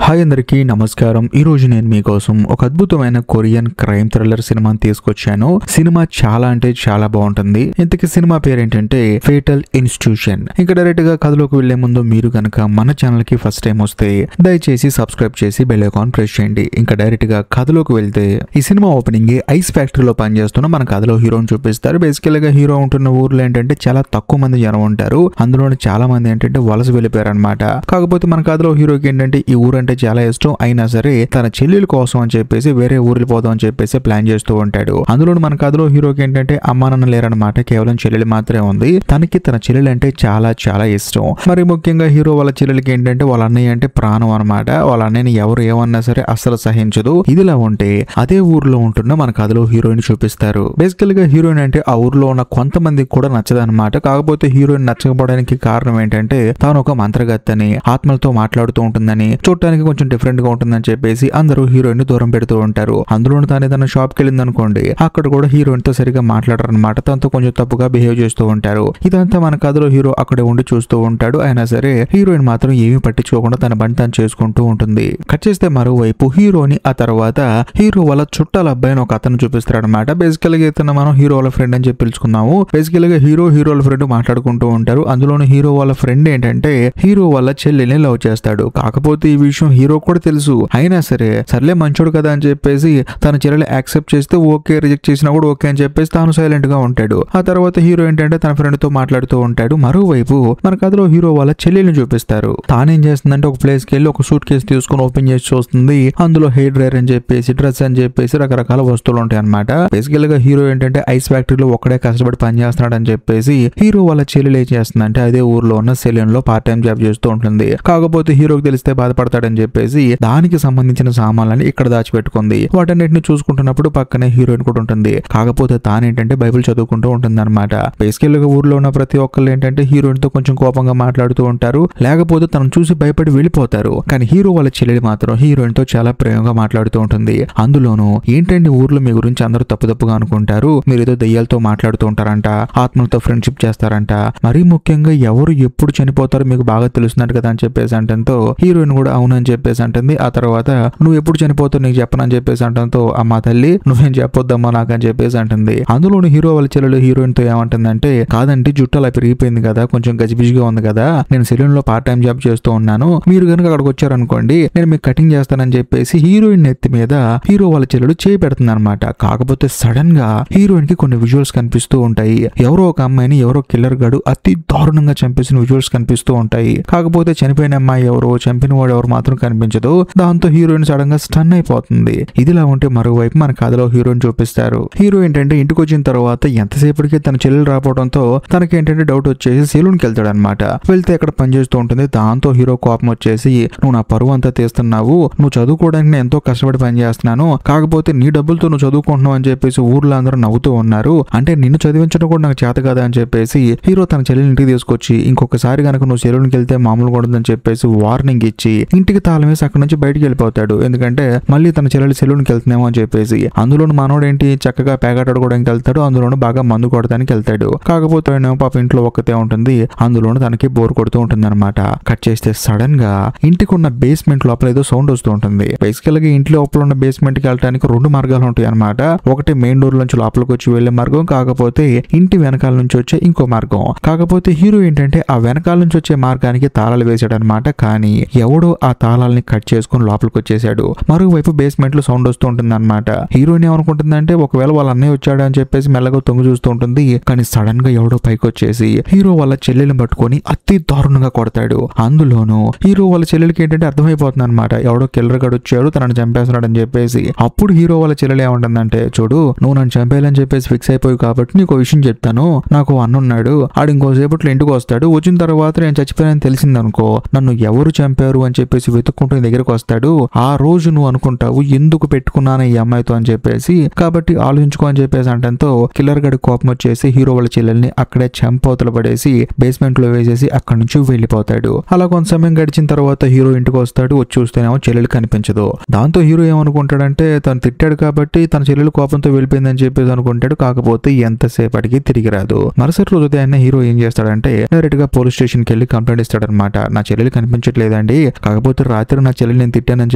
Hi అందరికీ నమస్కారం. ఈ రోజు నేను మీకోసం ఒక అద్భుతమైన కొరియన్ క్రైమ్ థ్రిల్లర్ సినిమాని తీసుకొచ్చాను. సినిమా చాలా అంటే చాలా బాగుంటుంది. ఇంతకీ సినిమా పేరు ఏంటంటే ఫేటల్ ఇన్స్టిట్యూషన్. ఇంకా డైరెక్ట్ గా కథలోకి వెళ్లే ముందు మీరు కనుక మన ఛానల్ కి ఫస్ట్ టైం వస్తే దయచేసి సబ్స్క్రైబ్ చేసి బెల్ ఐకాన్ ప్రెస్ చేయండి. ఇంకా డైరెక్ట్ గా కథలోకి వెళ్తే ఈ సినిమా ఓపెనింగ్ ఐస్ ఫ్యాక్టరీలో పనిచేస్తున్న మన కథలో హీరోని చూపిస్తారు. బేసికల్ గా హీరో ఉంటున్న ఊర్లో ఏంటంటే చాలా తక్కువ మంది జనం ఉంటారు. అందులో చాలా మంది ఏంటంటే వలస వెళ్ళిపోయారు అనమాట. కాకపోతే మన కథలో హీరోకి ఏంటంటే ఈ ఊరు అంటే చాలా ఇష్టం. అయినా సరే తన చెల్లెల కోసం అని చెప్పేసి వేరే ఊరికి పోదాం అని చెప్పేసి ప్లాన్ చేస్తూ ఉంటాడు. అందులో మన కథలో హీరోకి ఏంటంటే అమ్మా నాన్న లేరనమాట. కేవలం చెల్లెలు మాత్రమే ఉంది. తనకి తన చెల్లెలు అంటే చాలా చాలా ఇష్టం. మరి ముఖ్యంగా హీరో వాళ్ళ చెల్లెలకి ఏంటంటే వాళ్ళ అన్నయ్య అంటే ప్రాణం అనమాట. వాళ్ళ అన్నయ్యని ఎవరు ఏమన్నా సరే అస్సలు సహించదు. ఇదిలా ఉంటే అదే ఊర్లో ఉంటున్న మన కథలో హీరోయిన్ చూపిస్తారు. బేసికల్ గా హీరోయిన్ అంటే ఆ ఊర్లో ఉన్న కొంతమందికి కూడా నచ్చదనమాట. కాకపోతే హీరోయిన్ నచ్చకపోవడానికి కారణం ఏంటంటే తాను ఒక మంత్రగత్తని, ఆత్మలతో మాట్లాడుతూ ఉంటుందని, చూడటానికి కొంచెం డిఫరెంట్ గా ఉంటుందని చెప్పేసి అందరూ హీరోయిన్ ని దూరం పెడుతూ ఉంటారు. అందులో తాను ఏదైనా షాప్ కి వెళ్ళింది అనుకోండి, అక్కడ కూడా హీరోయిన్ తో సరిగా మాట్లాడరు అనమాట. తనతో కొంచెం తప్పుగా బిహేవ్ చేస్తూ ఉంటారు. ఇదంతా మన కథలో హీరో అక్కడే ఉండి చూస్తూ ఉంటాడు. అయినా సరే హీరోయిన్ మాత్రం ఏమీ పట్టించుకోకుండా తన పని తను చేసుకుంటూ ఉంటుంది. కట్ చేస్తే మరోవైపు హీరోని ఆ తర్వాత హీరో వాళ్ళ చుట్టాల అబ్బాయిని ఒక అతను చూపిస్తాడు అనమాట. బేసికల్ గా ఇతను మనం హీరో వాళ్ళ ఫ్రెండ్ అని చెప్పి పిలుచుకున్నాము. బేసికల్ గా హీరో వాళ్ళ ఫ్రెండ్ మాట్లాడుకుంటూ ఉంటారు. అందులోని హీరో వాళ్ళ ఫ్రెండ్ ఏంటంటే హీరో వాళ్ళ చెల్లెల్ని లవ్ చేస్తాడు. కాకపోతే ఈ విషయం హీరో కూడా తెలుసు. అయినా సరే సర్లే మంచోడు కదా అని చెప్పేసి తన చెల్లెలు యాక్సెప్ట్ చేస్తే ఓకే, రిజెక్ట్ చేసినా కూడా ఓకే అని చెప్పేసి తాను సైలెంట్ గా ఉంటాడు. ఆ తర్వాత హీరో ఏంటంటే తన ఫ్రెండ్ తో మాట్లాడుతూ ఉంటాడు. మరోవైపు మన కథలో హీరో వాళ్ళ చెల్లెల్ని చూపిస్తారు. తానేం చేస్తుందంటే ఒక ప్లేస్ కి వెళ్ళి ఒక సూట్ కేసు తీసుకుని ఓపెన్ చేసి చూస్తుంది. అందులో హెయిర్ డ్రైయర్ అని చెప్పేసి, డ్రెస్ అని చెప్పేసి రకరకాల వస్తువులు ఉంటాయి అనమాట. బేసికల్ గా హీరో ఏంటంటే ఐస్ ఫ్యాక్టరీలో ఒక్కడే కష్టపడి పని చేస్తున్నాడు అని చెప్పేసి హీరో వాళ్ళ చెల్లెలు ఏం చేస్తుందంటే అదే ఊర్లో ఉన్న సెలూన్ లో పార్ట్ టైం జాబ్ చేస్తూ ఉంటుంది. కాకపోతే హీరోకి తెలిస్తే బాధపడతాడని చెప్పేసి దానికి సంబంధించిన సామాన్లని ఇక్కడ దాచిపెట్టుకుంది. వాటన్నిటిని చూసుకుంటున్నప్పుడు పక్కనే హీరోయిన్ కూడా ఉంటుంది. కాకపోతే తానేంటంటే బైబిల్ చదువుకుంటూ ఉంటుంది అనమాట. బేసికల్ గా ఊర్లో ఉన్న ప్రతి ఒక్కళ్ళు ఏంటంటే హీరోయిన్ తో కొంచెం కోపంగా మాట్లాడుతూ ఉంటారు, లేకపోతే తనను చూసి భయపడి వెళ్ళిపోతారు. కానీ హీరో వాళ్ళ చెల్లెలు మాత్రం హీరోయిన్ తో చాలా ప్రేమగా మాట్లాడుతూ ఉంటుంది. అందులోనూ ఏంటంటే ఊర్లో మీ గురించి అందరూ తప్పుగా అనుకుంటారు, మీరు ఏదో దయ్యాలతో మాట్లాడుతూ ఉంటారంట, ఆత్మలతో ఫ్రెండ్షిప్ చేస్తారంట, మరీ ముఖ్యంగా ఎవరు ఎప్పుడు చనిపోతారో మీకు బాగా తెలుస్తున్నట్టు కదా అని చెప్పేసి అంటంతో హీరోయిన్ కూడా అవునని చెప్పేసి అంటుంది. ఆ తర్వాత నువ్వు ఎప్పుడు చనిపోతావు నీకు చెప్పనని చెప్పేసి అంటంతో అమ్మా తల్లి నువ్వేం చెప్పొద్దమ్మా నాకు అని చెప్పేసి అంటుంది. అందులోని హీరో వాళ్ళ చెల్లెలు హీరోయిన్ తో ఏమంటుందంటే కాదంటే జుట్టు అలా పెరిగిపోయింది కదా, కొంచెం గజిబిజిగా ఉంది కదా, నేను సెలూన్ లో పార్ట్ టైం జాబ్ చేస్తూ ఉన్నాను, మీరు కనుక అక్కడికి వచ్చారనుకోండి నేను మీకు కటింగ్ చేస్తానని చెప్పేసి హీరోయిన్ నెత్తి మీద హీరో వాళ్ళ చెల్లెలు చేయి పెడుతుంది అనమాట. కాకపోతే సడన్ గా హీరోయిన్ కి కొన్ని విజువల్స్ కనిపిస్తూ ఉంటాయి. ఎవరో ఒక అమ్మాయిని ఎవరో కిల్లర్ గాడు అతి దారుణంగా చంపేసిన విజువల్స్ కనిపిస్తూ ఉంటాయి. కాకపోతే చనిపోయిన అమ్మాయి ఎవరో, చంపిన వాడు ఎవరు మాత్రం కనిపించదు. దాంతో హీరోయిన్ సడన్ గా స్టన్ అయిపోతుంది. ఇదిలా ఉంటే మరోవైపు మన కథలో హీరోయిన్ చూపిస్తారు. హీరో ఏంటంటే ఇంటికి వచ్చిన తర్వాత ఎంతసేపటికి తన చెల్లెలు రావడంతో తనకేంటంటే డౌట్ వచ్చేసి సెలూన్ కి వెళ్తాడు అనమాట. వెళ్తే అక్కడ పనిచేస్తూ ఉంటుంది. దాంతో హీరో కోపం వచ్చేసి నువ్వు నా పరువు అంతా తీస్తున్నావు, నువ్వు చదువుకోవడానికి నేను ఎంతో కష్టపడి పని చేస్తున్నాను, కాకపోతే నీ డబ్బులతో నువ్వు చదువుకుంటున్నావు అని చెప్పేసి ఊర్లో అందరూ నవ్వుతూ ఉన్నారు, అంటే నిన్ను చదివించడం కూడా నాకు చేత కదా అని చెప్పేసి హీరో తన చెల్లెలు ఇంటికి తీసుకొచ్చి ఇంకొకసారి కనుక నువ్వు సెలూన్ కి వెళ్తే మామూలుగా ఉండదని చెప్పేసి వార్నింగ్ ఇచ్చి ఇంటికి తాళం వేసి అక్కడ నుంచి బయటికి వెళ్ళిపోతాడు. ఎందుకంటే మళ్ళీ తన చెల్లెలు సెలూన్ కి వెళ్తున్నామో అని చెప్పేసి. అందులోను మనోడు ఏంటి చక్కగా పేకాటాడుకోవడానికి వెళ్తాడు, అందులోను బాగా మందు కొడడానికి వెళ్తాడు. కాకపోతే పాప ఇంట్లో ఒక్కతే ఉంటుంది. అందులోను తనకి బోర్ కొడుతూ ఉంటుంది అనమాట. కట్ చేస్తే సడన్ గా ఇంటికి ఉన్న బేస్మెంట్ లోపల ఏదో సౌండ్ వస్తూ ఉంటుంది. బేసికల్ గా ఇంటి లోపల ఉన్న బేస్మెంట్ కి వెళ్ళడానికి రెండు మార్గాలు ఉంటాయి అనమాట. ఒకటి మెయిన్ డోర్ నుంచి లోపలికి వచ్చి వెళ్లే మార్గం, కాకపోతే ఇంటి వెనకాల నుంచి వచ్చే ఇంకో మార్గం. కాకపోతే హీరో ఏంటంటే ఆ వెనకాల నుంచి వచ్చే మార్గానికి తాళాలు వేసాడు అనమాట. కానీ ఎవడో ఆ తాళాలని కట్ చేసుకుని లోపలికి వచ్చేసాడు. మరోవైపు బేస్మెంట్ లో సౌండ్ వస్తూ ఉంటుంది అనమాట. హీరోయిన్ ఏమనుకుంటుందంటే ఒకవేళ వాళ్ళ అన్నయ్య వచ్చాడు అని చెప్పేసి మెల్లగా తొంగి చూస్తూ ఉంటుంది. కానీ సడన్ గా ఎవడో పైకి వచ్చేసి హీరో వాళ్ళ చెల్లెల్ని పట్టుకొని అతి దారుణంగా కొడతాడు. అందులోనూ హీరో వాళ్ళ చెల్లెలకి ఏంటంటే అర్థమైపోతుంది అనమాట, ఎవడో కిల్లర్ గడు వచ్చాడు తనని చంపేస్తున్నాడు అని చెప్పేసి. అప్పుడు హీరో వాళ్ళ చెల్లెలు ఏమంటుందంటే చూడు నువ్వు నన్ను చంపేయాలని చెప్పేసి ఫిక్స్ అయిపోయి కాబట్టి నీకు విషయం చెప్తాను, నాకు అన్న ఉన్నాడు, ఆడు ఇంకోసేపట్లో ఇంటికి వస్తాడు, వచ్చిన తర్వాత నేను చచ్చిపోయానని తెలిసిందనుకో నన్ను ఎవరు చంపారు అని చెప్పేసి వెతుక్కుంటూ నీ దగ్గరకు వస్తాడు. ఆ రోజు నువ్వు అనుకుంటావు ఎందుకు పెట్టుకున్నాను ఈ అమ్మాయితో అని చెప్పేసి, కాబట్టి ఆలోచించుకో అని చెప్పేసి అంటంతో కిల్లర్ గడి కోపం వచ్చేసి హీరో వాళ్ళ చెల్లెల్ని అక్కడే చంపవతలు పడేసి బేస్మెంట్ లో వేసేసి అక్కడి నుంచి వెళ్ళిపోతాడు. అలా కొంత సమయం గడిచిన తర్వాత హీరో ఇంటికి వస్తాడు. వచ్చి చూస్తేనేమో చెల్లెలు కనిపించదు. దాంతో హీరో ఏమనుకుంటాడంటే తను తిట్టాడు కాబట్టి తన చెల్లెలు కోపంతో వెళ్ళిపోయిందని చెప్పేసి అనుకుంటాడు. కాకపోతే ఎంతసేపటికి తిరిగి రాదు. మరుసటి రోజు ఉదయాన్నే హీరో ఏం చేస్తాడంటే డైరెక్ట్ గా పోలీస్ స్టేషన్ కి వెళ్ళి కంప్లైంట్ ఇస్తాడనమాట. నా చెల్లెలు కనిపించట్లేదండి, కాకపోతే రాత్రి నా చెల్లి నేను తిట్టానని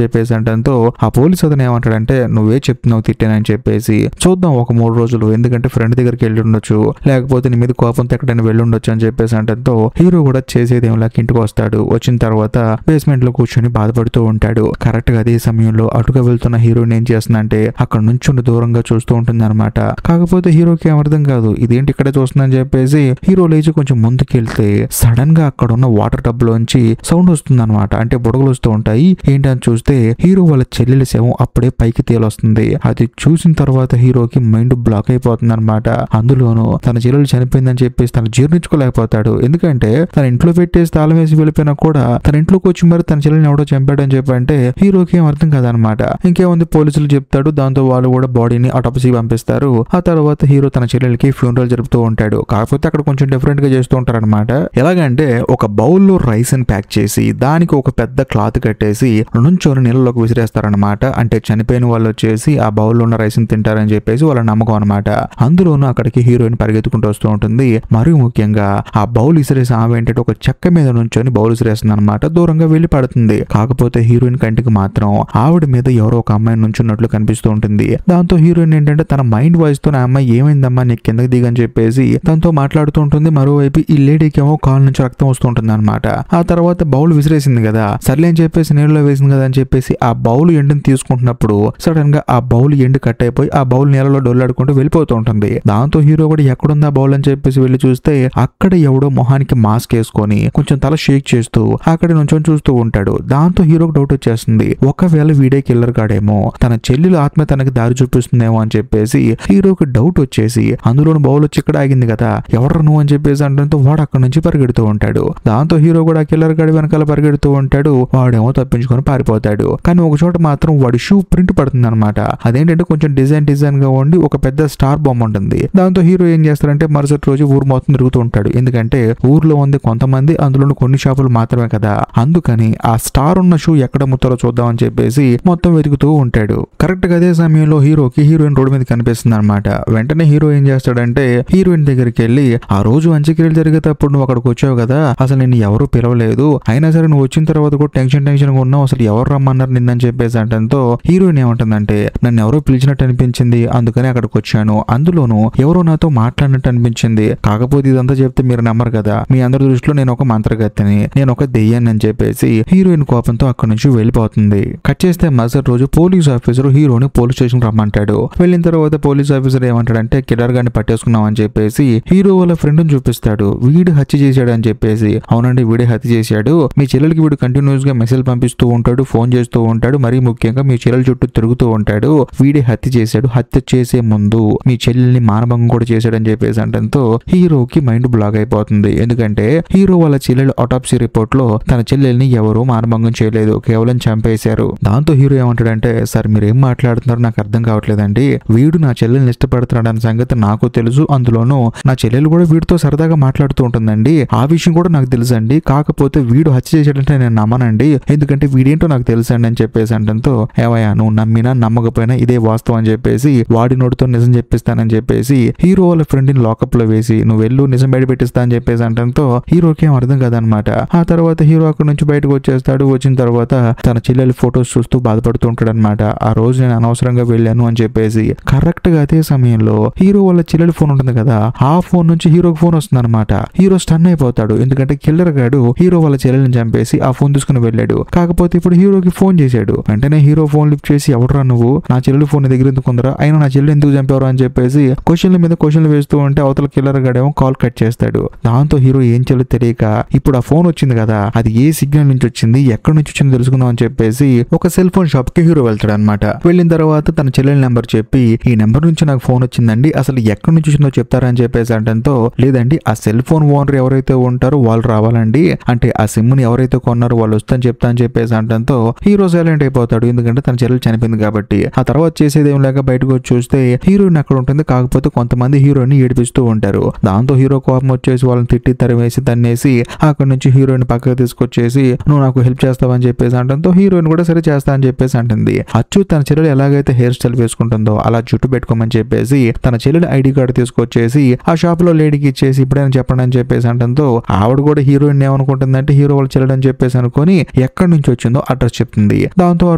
చెప్పేసి అంటంతో ఆ పోలీస్ అతను ఏమంటాడంటే నువ్వే చెప్తున్నావు తిట్టానని చెప్పేసి, చూద్దాం ఒక 3 రోజులు, ఎందుకంటే ఫ్రెండ్ దగ్గరికి వెళ్ళి ఉండొచ్చు, లేకపోతే నీ మీద కోపంతో ఎక్కడైనా వెళ్ళి ఉండొచ్చు అని చెప్పేసి అంటంతో హీరో కూడా చేసేది ఏం లేక ఇంటికి వస్తాడు. వచ్చిన తర్వాత బేస్మెంట్ లో కూర్చొని బాధపడుతూ ఉంటాడు. కరెక్ట్ గా అదే సమయంలో అటుగా వెళ్తున్న హీరోయిన్ ఏం చేస్తుందంటే అక్కడ నుంచి దూరంగా చూస్తూ ఉంటుంది అనమాట. కాకపోతే హీరోకి ఏమర్థం కాదు, ఇదేంటి ఇక్కడే చూస్తుందని చెప్పేసి హీరో లేచి కొంచెం ముందుకెళ్తే సడన్ గా అక్కడ ఉన్న వాటర్ టబ్ లోంచి సౌండ్ వస్తుంది అనమాట. అంటే బుడగలు వస్తూ ఉంటాయి. ఏంటని చూస్తే హీరో వాళ్ళ చెల్లెలి శవం అప్పుడే పైకి తేలొస్తుంది. అది చూసిన తర్వాత హీరోకి మైండ్ బ్లాక్ అయిపోతుంది అనమాట. అందులోనూ తన చెల్లెలు చనిపోయిందని చెప్పేసి తను జీర్ణించుకోలేకపోతాడు. ఎందుకంటే తన ఇంట్లో పెట్టేసి తాళం వేసి వెళ్ళిపోయినా కూడా తన ఇంట్లోకి వచ్చి మరి తన చెల్లెల్ని ఎవడో చంపాడని చెప్పంటే హీరోకి ఏం అర్థం కాదనమాట. ఇంకేముంది పోలీసులు చెప్తాడు. దాంతో వాళ్ళు కూడా బాడీని ఆటోపసీ పంపిస్తారు. ఆ తర్వాత హీరో తన చెల్లెలకి ఫ్యూనరల్ జరుపుతూ ఉంటాడు. కాకపోతే అక్కడ కొంచెం డిఫరెంట్ గా చేస్తూ ఉంటారనమాట. ఎలాగంటే ఒక బౌల్లో రైస్ ని ప్యాక్ చేసి దానికి ఒక పెద్ద క్లాత్ కట్టేసి నుంచొని నీళ్ళలోకి విసిరేస్తారనమాట. అంటే చనిపోయిన వాళ్ళు వచ్చేసి ఆ బౌల్లో ఉన్న రైస్ ని తింటారని చెప్పేసి వాళ్ళ నమ్మకం అనమాట. అందులోనూ అక్కడికి హీరోయిన్ పరిగెత్తుకుంటూ వస్తూ ఉంటుంది. మరియు ముఖ్యంగా ఆ బౌల్ విసిరేసి ఆమె ఏంటంటే ఒక చెక్క మీద నుంచొని బౌల్ విసిరేస్తుంది అనమాట. దూరంగా వెళ్లి పడుతుంది. కాకపోతే హీరోయిన్ కంటికి మాత్రం ఆవిడ మీద ఎవరో ఒక అమ్మాయి నుంచున్నట్లు కనిపిస్తూ ఉంటుంది. దాంతో హీరోయిన్ ఏంటంటే తన మైండ్ వాయిస్ తో ఆ అమ్మాయి ఏమైందమ్మా నీకు కిందకి దిగని చెప్పేసి తనతో మాట్లాడుతూ ఉంటుంది. మరోవైపు ఈ లేడీకి ఏమో కాలు నుంచి రక్తం వస్తూ ఉంటుంది అనమాట. ఆ తర్వాత బౌల్ విసిరేసింది కదా, సర్లే అని చెప్పేసి నీళ్ళలో వేసింది కదా అని చెప్పేసి ఆ బౌల్ ఎండుని తీసుకుంటున్నప్పుడు సడన్ గా ఆ బౌల్ ఎండు కట్ అయిపోయి ఆ బౌల్ నీళ్ళలో డొల్లాడుకుంటూ వెళ్ళిపోతూ ఉంటుంది. దాంతో హీరో కూడా ఎక్కడుందా బౌల్ అని చెప్పేసి వెళ్ళి చూస్తే అక్కడ ఎవడో మొహానికి మాస్క్ వేసుకొని కొంచెం తల షేక్ చేస్తూ అక్కడ నుంచి చూస్తూ ఉంటాడు. దాంతో హీరోకి డౌట్ వచ్చేస్తుంది, ఒకవేళ వీడే కిల్లర్ గాడేమో, తన చెల్లెలు ఆత్మ తనకి దారి చూపిస్తుందేమో అని చెప్పేసి హీరోకి డౌట్ వచ్చేసి అందులోని బౌల్ వచ్చి ఇక్కడ ఆగింది కదా, ఎవరు నువ్వు అని చెప్పేసి అంటే వాడు అక్కడ నుంచి పరిగెడుతూ ఉంటాడు. దాంతో హీరో కూడా కిల్లర్ గాడి వెనకాల పరిగెడుతూ ఉంటాడు. వాడేమో తప్పించుకొని పారిపోతాడు. కానీ ఒక చోట మాత్రం వాడి షూ ప్రింట్ పడుతుంది అనమాట. అదేంటంటే కొంచెం డిజైన్ గా ఉండి ఒక పెద్ద స్టార్ బొమ్మ ఉంటుంది. దాంతో హీరో ఏం చేస్తారంటే మరుసటి రోజు ఊరు మొత్తం తిరుగుతూ ఉంటాడు. ఎందుకంటే ఊర్లో ఉంది కొంతమంది, అందులో కొన్ని షాపులు మాత్రమే కదా, అందుకని ఆ స్టార్ ఉన్న షూ ఎక్కడ ముత్తారో చూద్దాం అని చెప్పేసి మొత్తం వెతుకుతూ ఉంటాడు. కరెక్ట్ గా అదే సమయంలో హీరోకి హీరోయిన్ రోడ్డు మీద కనిపిస్తుంది అనమాట. వెంటనే హీరో ఏం చేస్తాడంటే హీరోయిన్ దగ్గరికి వెళ్ళి, ఆ రోజు అంత్యక్రియలు జరిగేటప్పుడు నువ్వు అక్కడికి వచ్చావు కదా, అసలు నిన్ను ఎవరు పిలవలేదు, అయినా సరే నువ్వు వచ్చిన తర్వాత కూడా టెన్షన్ గా ఉన్నావు, అసలు ఎవరు రమ్మన్నారు నిన్నని చెప్పేసి అంటంతో హీరోయిన్ ఏమంటుందంటే నన్ను ఎవరో పిలిచినట్టు అనిపించింది, అందుకని అక్కడికి వచ్చాను, అందులోనూ ఎవరో నాతో మాట్లాడినట్టు అనిపించింది, కాకపోతే ఇదంతా చెప్తే మీరు నమ్మరు కదా, మీ అందరి దృష్టిలో నేను ఒక మంత్రగత్తెని, నేను ఒక దెయ్యాన్ని అని చెప్పేసి హీరోయిన్ కోపంతో అక్కడి నుంచి వెళ్ళిపోతుంది. కట్ చేస్తే మరుసటి రోజు పోలీస్ ఆఫీసర్ హీరోని పోలీస్ స్టేషన్ రమ్మంటాడు. వెళ్ళిన తర్వాత పోలీస్ ఆఫీసర్ ఏమంటాడంటే కిల్లర్ గాని పట్టేసుకున్నాం అని చెప్పేసి హీరో వాళ్ళ ఫ్రెండ్ ని చూపిస్తాడు. వీడు హత్య చేశాడు అని చెప్పేసి, అవునండి వీడే హత్య చేశాడు, మీ చెల్లెలకి వీడు కంటిన్యూస్ గా మెసేజ్ పంపిస్తూ ఉంటాడు, ఫోన్ చేస్తూ ఉంటాడు, మరీ ముఖ్యంగా మీ చెల్లెల చుట్టూ తిరుగుతూ ఉంటాడు, వీడే హత్య చేశాడు, హత్య చేసే ముందు మీ చెల్లెల్ని మానభంగం కూడా చేశాడు అని చెప్పేసి అంటంతో హీరోకి మైండ్ బ్లాక్ అయిపోతుంది. ఎందుకంటే హీరో వాళ్ళ చెల్లెలు ఆటోప్సీ రిపోర్ట్ లో తన చెల్లెల్ని ఎవరు మానభంగం చేయలేదు, కేవలం చంపేశారు. దాంతో హీరో ఏమంటాడంటే సార్ మీరేం మాట్లాడుతున్నారు నాకు అర్థం కావట్లేదండి, వీడు నా చెల్లెల్ని ఇష్టపడుతున్నాడు అన్న సంగతి నాకు తెలుసు, అందులోనూ నా చెల్లెలు కూడా వీడితో సరదాగా మాట్లాడుతూ ఉంటుందండి, ఆ విషయం కూడా నాకు తెలుసండి, కాకపోతే వీడు హత్య చేశాడంటే నేను నమ్మనండి, ఎందుకంటే వీడేంటో నాకు తెలుసండి అని చెప్పేసి అంటంతో ఏవయ్యా నువ్వు నమ్మినా నమ్మకపోయినా ఇదే వాస్తవం అని చెప్పేసి వాడి నోటితో నిజం చెప్పిస్తానని చెప్పేసి హీరో వాళ్ళ ఫ్రెండ్ ని లాకప్ లో వేసి నువ్వు వెళ్ళు నిజం బయట పెట్టిస్తా అని చెప్పేసి అంటంతో హీరోకి ఏం అర్థం కాదనమాట. ఆ తర్వాత హీరో అక్కడ నుంచి బయటకు వచ్చేస్తాడు. వచ్చిన తర్వాత తన చెల్లెలి ఫొటోస్ చూస్తూ బాధపడుతూ ఉంటాడు అనమాట. ఆ రోజు నేను అనవసరంగా వెళ్ళాను అని చెప్పేసి. కరెక్ట్ గా అదే సమయంలో హీరో వాళ్ళ చెల్లెలి ఫోన్ ఉంటుంది కదా, ఆ ఫోన్ నుంచి హీరోకి ఫోన్ వస్తుంది అనమాట. హీరో స్టన్ అయిపోతాడు, ఎందుకంటే కిల్లర్ గాడు హీరో వాళ్ళ చెల్లెల్ని చంపేసి ఆ ఫోన్ తీసుకుని వెళ్ళాడు. కాకపోతే ఇప్పుడు హీరోకి ఫోన్ చేశాడు. వెంటనే హీరో ఫోన్ లిఫ్ట్ చేసి ఎవడరా నువ్వు, నా చెల్లెలు ఫోన్ దగ్గర ఎందుకు ఉందరా, అయినా నా చెల్లెలు ఎందుకు చంపారు అని చెప్పేసి క్వశ్చన్ల మీద క్వశ్చన్లు వేస్తూ ఉంటే అవతల కిల్లర్ గాడేమో కాల్ కట్ చేస్తాడు. దాంతో హీరో ఏం చేయాలో తెలియక ఇప్పుడు ఆ ఫోన్ వచ్చింది కదా, అది ఏ సిగ్నల్ నుంచి వచ్చింది, ఎక్కడి నుంచి వచ్చిందో తెలుసుకుందాం అని చెప్పేసి ఒక సెల్ ఫోన్ షాప్ కి హీరో వెళ్తాడు అనమాట. వెళ్ళిన తర్వాత తన చెల్లెల నెంబర్ చెప్పి ఈ నెంబర్ నుంచి నాకు ఫోన్ వచ్చిందండి, అసలు ఎక్కడి నుంచి వచ్చిందో చెప్తారా అని చెప్పేసి అంటంతో లేదండి ఆ సెల్ ఫోన్ ఓనర్ ఎవరైతే ఉంటారో వాళ్ళు రావాలండి, అంటే ఆ సిమ్ ని ఎవరైతే కొన్నారో వాళ్ళు వస్తాను చెప్తా అని చెప్పేసి అంటంతో హీరో సైలెంట్ అయిపోతాడు. ఎందుకంటే తన చెల్లెలు చనిపోయింది కాబట్టి. ఆ తర్వాత చేసేది ఏం లేక బయటకు వచ్చి చూస్తే హీరోయిన్ అక్కడ ఉంటుంది. కాకపోతే కొంతమంది హీరోయిన్ ఏడిపిస్తూ ఉంటారు. దాంతో హీరో కోపం వచ్చేసి వాళ్ళని తిట్టి తరివేసి తన్నేసి అక్కడ నుంచి హీరోయిన్ పక్కకు తీసుకొచ్చేసి నువ్వు నాకు హెల్ప్ చేస్తావని చెప్పేసి అంటంతో హీరోయిన్ కూడా సరే చేస్తా అని చెప్పేసి అంటుంది. అచ్చు తన చెల్లెలు ఎలాగైతే హెయిర్ స్టైల్ వేసుకుంటుందో అలా జుట్టు పెట్టుకోమని చెప్పేసి తన చెల్లెలు ఐడి కార్డు తీసుకొచ్చేసి ఆ షాప్ లో లేడీకి ఇచ్చేసి ఇప్పుడైనా చెప్పండి అని చెప్పేసి అంటంతో ఆవిడ కూడా హీరోయిన్ ఏమనుకుంటుందంటే హీరో వాళ్ళు చెల్లెలు అని చెప్పేసి అనుకొని ఎక్కడి నుంచి వచ్చిందో అడ్రస్ చెప్తుంది. దాంతో ఆ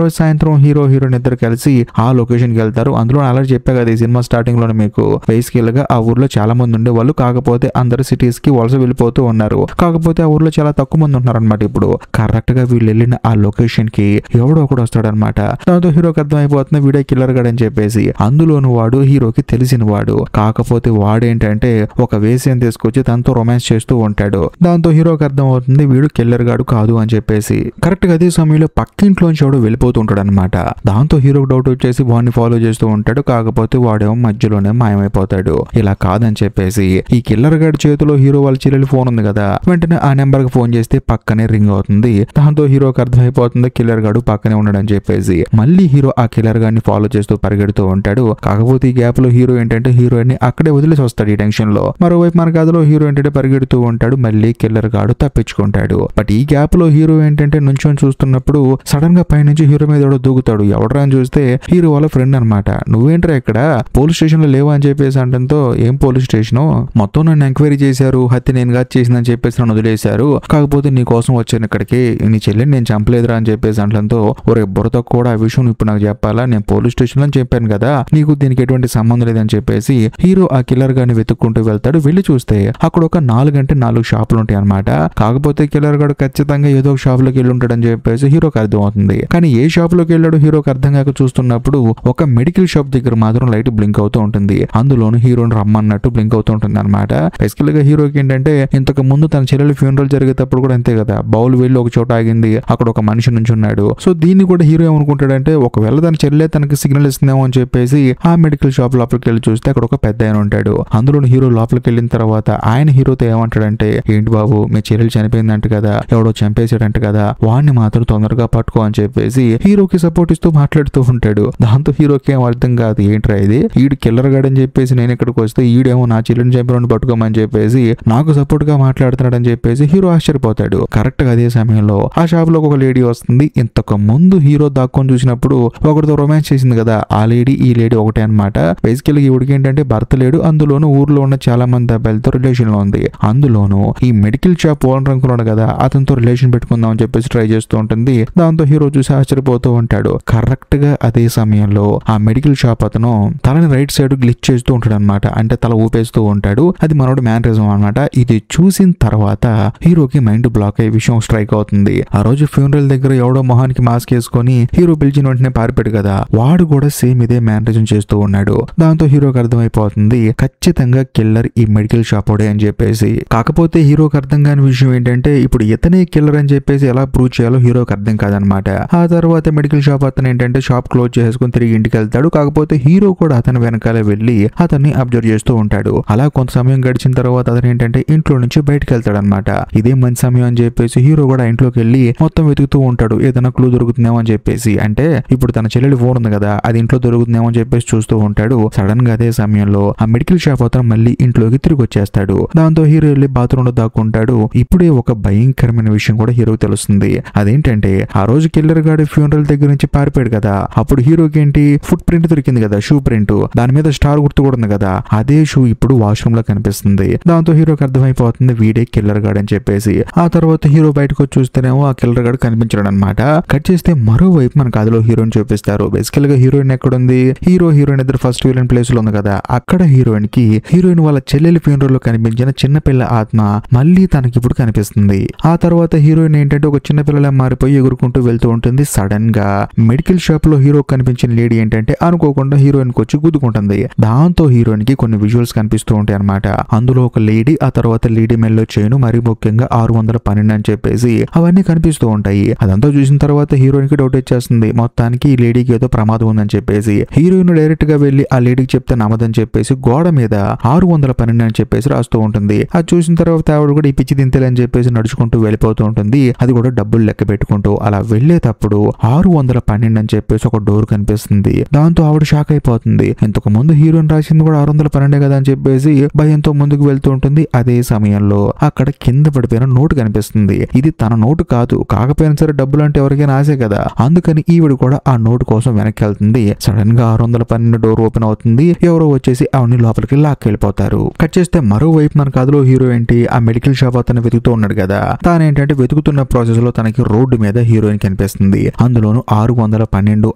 రోజు సాయంత్రం హీరో హీరోయిన్ ఇద్దరు కలిసి ఆ లొకేషన్ కి వెళ్తారు. అందులో అలా చెప్పా కదా ఈ సినిమా స్టార్టింగ్ లోనే మీకు బేసికల్ గా ఆ ఊర్లో చాలా మంది ఉండేవాళ్ళు, కాకపోతే అందరు సిటీస్ కి వలస వెళ్ళిపోతూ ఉన్నారు. కాకపోతే ఆ ఊర్లో చాలా తక్కువ మంది ఉంటున్నారు అనమాట. ఇప్పుడు కరెక్ట్ గా వీళ్ళు వెళ్ళిన ఆ లొకేషన్ కి ఎవడో ఒకడు వస్తాడనమాట. దాంతో హీరోకి అర్థమైపోతుంది వీడే కిల్లర్ గడ్ అని చెప్పేసి. అందులోను వాడు హీరోకి తెలిసిన వాడు, కాకపోతే వాడేంటంటే ఒక వేసిని తీసుకొచ్చి తనతో రొమాన్స్ చేస్తూ ఉంటాడు. దాంతో హీరోకి అర్థం అవుతుంది వీడు కిల్లర్ గాడు కాదు అని చెప్పేసి. కరెక్ట్ గా అదే సమయంలో పక్కింట్లోంచి ఎవడో వెళ్ళిపోతూ ఉంటాడు అనమాట. దాంతో హీరోకి డౌట్ వచ్చేసి వాడిని ఫాలో చేస్తూ ఉంటాడు. కాకపోతే వాడేమో మధ్యలోనే మాయమైపోతాడు. ఇలా కాదని చెప్పేసి ఈ కిల్లర్ గాడి చేతిలో హీరో వాళ్ళ చెల్లెలు ఫోన్ ఉంది కదా, వెంటనే ఆ నెంబర్ కి ఫోన్ చేస్తే పక్కనే రింగ్ అవుతుంది. దాంతో హీరోకి అర్థమైపోతుంది కిల్లర్ గాడు పక్కనే ఉన్నాడని చెప్పేసి. మళ్ళీ హీరో ఆ కిల్లర్ గాడిని ఫాలో చేస్తూ పరిగెడుతూ ఉంటాడు. కాకపోతే ఈ గ్యాప్ లో హీరో ఏంటంటే హీరోయిన్ ని అక్కడే వదిలేసి వస్తాడు ఈ టెన్షన్ లో. మరోవైపు మన కథలో హీరో ఏంటంటే పరిగెడుతూ ఉంటాడు. మళ్ళీ కిల్లర్ గాడు తప్పించుకుంటాడు. బట్ ఈ గ్యాప్ లో హీరో ఏంటంటే నుంచొని చూస్తున్నప్పుడు సడన్ గా పైనుంచి హీరో మీద ఎవడో దూకుతాడు. ఎవడరా అని చూస్తే హీరో వాళ్ళ ఫ్రెండ్ అనమాట. నువ్వేంట్రా ఇక్కడ పోలీస్ స్టేషన్ లో లేవా అని చెప్పేసి అంటంతో ఏం పోలీస్ స్టేషన్, మొత్తం నన్ను ఎంక్వైరీ చేశారు, హత్య నేను కాదు చేసిందని చెప్పేసి నన్ను వదిలేశారు, కాకపోతే నీ కోసం వచ్చాను ఇక్కడికి, నీ చెల్లిని నేను చంపలేదురా అని చెప్పేసి అంటంతో ఒరే బుర్రతో కూడా ఆ విషయం ఇప్పుడు నాకు చెప్పాలా, నేను పోలీస్ స్టేషన్ లో చెప్పాను కదా, నీకు దీనికి ఎటువంటి సంబంధం లేదని చెప్పేసి హీరో ఆ కిల్లర్ గాని వెతుక్కుంటూ వెళ్తాడు. వెళ్ళి చూస్తే అక్కడ ఒక 4 షాపులు ఉంటాయి అనమాట. కాకపోతే కిల్లర్ గాడు ఖచ్చితంగా ఏదో ఒక షాప్ లోకి వెళ్ళి ఉంటాడని చెప్పేసి హీరోకి అర్థం అవుతుంది. కానీ ఏ షాప్ లోకి వెళ్ళాడు హీరోకి అర్థం కాక చూస్తున్నప్పుడు ఒక మెడికల్ షాప్ దగ్గర మాత్రం లైట్ బ్లింక్ అవుతూ ఉంటుంది. అందులోను హీరోని రమ్మన్నట్టు బ్లింక్ అవుతూ ఉంటుంది అనమాట. బేసికల్ గా హీరోకి ఏంటంటే ఇంతకు ముందు తన చెల్లెలు ఫ్యూనరల్ జరిగేటప్పుడు కూడా అంతే కదా, బౌల్ వెళ్ళి ఒక చోట ఆగింది, అక్కడ ఒక మనిషి నుంచి ఉన్నాడు. సో దీన్ని కూడా హీరో ఏమనుకుంటాడంటే ఒకవేళ తన చెల్లె తనకి సిగ్నల్ ఇస్తుందేమో అని చెప్పేసి ఆ మెడికల్ షాప్ లోపలికి వెళ్ళి చూస్తే అక్కడ ఒక పెద్ద ఆయన ఉంటాడు. అందులో హీరో లోపలికి వెళ్ళిన తర్వాత ఆయన హీరోతో ఏమంటాడంటే ఏంటి బాబు మీ చెల్లెలు చనిపోయిందంట కదా, ఎవడో చంపేసాడంట కదా, వాడిని మాత్రం తొందరగా పట్టుకో అని చెప్పేసి హీరోకి సపోర్ట్ ఇస్తూ మాట్లాడుతూ ఉంటాడు. దాంతో హీరోకి ఏం అర్థం కాదు ఏంట్రా ఇది, ఈడు కిల్లర్ గాడు అని చెప్పేసి నేను ఇక్కడికి వస్తే ఈడేమో నా చెల్లెని చంపినోడిని పట్టుకోమని చెప్పేసి నాకు సపోర్ట్ గా మాట్లాడుతున్నాడు అని చెప్పేసి హీరో ఆశ్చర్యపోతాడు. కరెక్ట్ గా అదే సమయంలో ఆ షాప్ లో ఒక లేడీ వస్తుంది. ఇంతకు ముందు హీరో దాక్కొని చూసినప్పుడు ఒకరితో రొమాన్స్ చేసింది కదా, ఆ లేడీ ఈ లేడీ ఒకటే అనమాట. బేసికల్ గా ఈవిడికి ఏంటంటే భర్త లేడు, అందులోను ఊర్లో ఉన్న చాలా మంది అబ్బాయిలతో రిలేషన్ లో ఉంది. అందులోను ఈ మెడికల్ షాప్ ఓనర్ అనుకున్నాడు కదా, అతనితో రిలేషన్ పెట్టుకుందాం అని చెప్పేసి ట్రై చేస్తూ ఉంటుంది. దాంతో హీరో చూసి ఆశ్చర్యపోతూ ఉంటాడు. కరెక్ట్ గా అదే సమయంలో ఆ మెడికల్ షాప్ అతను తలని రైట్ సైడ్ గ్లిచ్ చేస్తూ ఉంటాడు అనమాట. అంటే తల ఊపేస్తూ ఉంటాడు. అది మనోడు మ్యానరిజం అనమాట. ఇది చూసిన తర్వాత హీరోకి మైండ్ బ్లాక్ అయ్యే విషయం స్ట్రైక్ అవుతుంది. ఆ రోజు ఫ్యూనరల్ దగ్గర ఎవడో మొహానికి మాస్క్ వేసుకొని హీరో పిలిచిన వెంటనే పారిపోయాడు కదా, వాడు కూడా సేమ్ ఇదే మ్యానరిజం చేస్తూ ఉన్నాడు. దాంతో హీరోకి అర్థమైపోతుంది ఖచ్చితంగా కిల్లర్ ఈ మెడికల్ షాప్ ఓడే అని చెప్పేసి. కాకపోతే హీరోకి అర్థం కాని విషయం ఏంటంటే ఇప్పుడు ఇతనే కిల్లర్ అని చెప్పేసి ఎలా ప్రూవ్ చేయాలో హీరోకి అర్థం కాదనమాట. ఆ తర్వాత మెడికల్ షాప్ అతను ఏంటంటే షాప్ క్లోజ్ చేసుకుని తిరిగి ఇంటికి వెళ్తాడు. కాకపోతే హీరో కూడా అతని వెనకాల వెళ్ళి అతన్ని అబ్జర్వ్ చేస్తూ ఉంటాడు. అలా కొంత సమయం గడిచిన తర్వాత అతను ఏంటంటే ఇంట్లో నుంచి బయటకు వెళ్తాడు అనమాట. ఇదే మంచి సమయం అని చెప్పేసి హీరో కూడా ఇంట్లోకి వెళ్ళి మొత్తం వెతుకుతూ ఉంటాడు, ఏదైనా క్లూ దొరుకుతుందేమో అని చెప్పేసి. అంటే ఇప్పుడు తన చెల్లెలి ఫోన్ ఉంది కదా, అది ఇంట్లో దొరుకుతుందేమో అని చెప్పేసి చూస్తూ ఉంటాడు. సడన్ గా అదే సమయంలో ఆ మెడికల్ షాప్ అతను మళ్ళీ ఇంట్లోకి తిరిగి వచ్చేస్తాడు. దాంతో హీరో వెళ్ళి బాత్రూమ్ లో దాక్కుంటాడు. ఇప్పుడే ఒక భయంకరమైన విషయం కూడా హీరోకి తెలుస్తుంది. అదేంటంటే ఆ రోజు కిల్లర్ గాడి ఫ్యూనరల్ దగ్గర నుంచి పారిపోయాడు కదా, అప్పుడు హీరోకి ఏంటి ఫుట్ ప్రింట్ దొరికింది కదా, షూ ప్రింట్, దాని మీద స్టార్ గుర్తు కూడా ఉంది కదా, అదే షూ ఇప్పుడు వాష్రూమ్ లో కనిపిస్తుంది. దాంతో హీరోకి అర్థమైపోతుంది వీడే కిల్లర్ గాడు అని చెప్పేసి. ఆ తర్వాత హీరో బయటకు వచ్చి చూస్తేనేమో ఆ కిల్లర్ గాడు కనిపించడం అనమాట. కట్ చేస్తే మరోవైపు మన కథలో హీరోయిన్ చూపిస్తారు. బేసికల్ గా హీరోయిన్ ఎక్కడుంది, హీరోయిన్ ఇద్దరు ఫస్ట్ విలన్ ప్లేస్ లో ఉంది కదా, అక్కడ హీరోయిన్ వాళ్ళ చెల్లెలి ఫ్యూనరల్ లో కనిపించిన చిన్నపిల్ల ఆత్మ మళ్ళీ తనకి ఇప్పుడు కనిపిస్తుంది. ఆ తర్వాత హీరోయిన్ ఏంటంటే ఒక చిన్న పిల్లలా మారిపోయి ఎగురుకుంటూ వెళ్తూ ఉంటుంది. సడన్ గా మెడికల్ షాప్ లో హీరో కనిపించిన లేడీ ఏంటంటే అనుకోకుండా హీరోయిన్ కి వచ్చి గుద్దుకుంటుంది. దాంతో హీరోయిన్ కి కొన్ని విజువల్స్ కనిపిస్తూ ఉంటాయి అనమాట. అందులో ఒక లేడీ, ఆ తర్వాత లేడీ మెల్లో చైను, మరి ముఖ్యంగా 612 అని చెప్పేసి అవన్నీ కనిపిస్తూ ఉంటాయి. అదంతా చూసిన తర్వాత హీరోయిన్ కి డౌట్ వచ్చేస్తుంది, మొత్తానికి ఈ లేడీకి ఏదో ప్రమాదం ఉందని చెప్పేసి. హీరోయిన్ డైరెక్ట్ గా వెళ్లి ఆ లేడీకి చెప్తే నమ్మదని చెప్పేసి గోడ మీద 612 అని చెప్పేసి రాస్తూ ఉంటుంది. అది చూసిన తర్వాత ఆవిడ కూడా ఈ పిచ్చి దింతలే అని చెప్పేసి నడుచుకుంటూ వెళ్ళిపోతూ ఉంటుంది. అది కూడా డబ్బులు లెక్క పెట్టుకుంటూ. అలా వెళ్లేటప్పుడు 612 అని చెప్పేసి ఒక డోర్ కనిపిస్తుంది. దాంతో ఆవిడ షాక్ అయిపోతుంది. ఇంతకు ముందు హీరోయిన్ రాసింది కూడా 612 కదా అని చెప్పేసి భయంతో ముందుకు వెళ్తూ ఉంటుంది. అదే సమయంలో అక్కడ కింద పడిపోయిన నోటు కనిపిస్తుంది. ఇది తన నోటు కాదు, కాకపోయినా సరే డబ్బులు అంటే ఎవరికైనా ఆశే కదా, అందుకని ఈవిడ కూడా ఆ నోటు కోసం వెనక్కి వెళ్తుంది. సడన్ గా 612 డోర్ ఓపెన్ అవుతుంది. ఎవరో వచ్చేసి ఆవిడని లోపలికి లాక్కెళ్ళిపోతారు. కట్ చేస్తే మరోవైపు మన కథలో హీరో ఏంటి ఆ మెడికల్ షాప్ అతను వెతుకుతూ ఉన్నాడు కదా, తానేంటంటే వెతుకుతున్న ప్రాసెస్ లో కలలో తనకి రోడ్డు మీద హీరోయిన్ కనిపిస్తుంది. అందులోను 612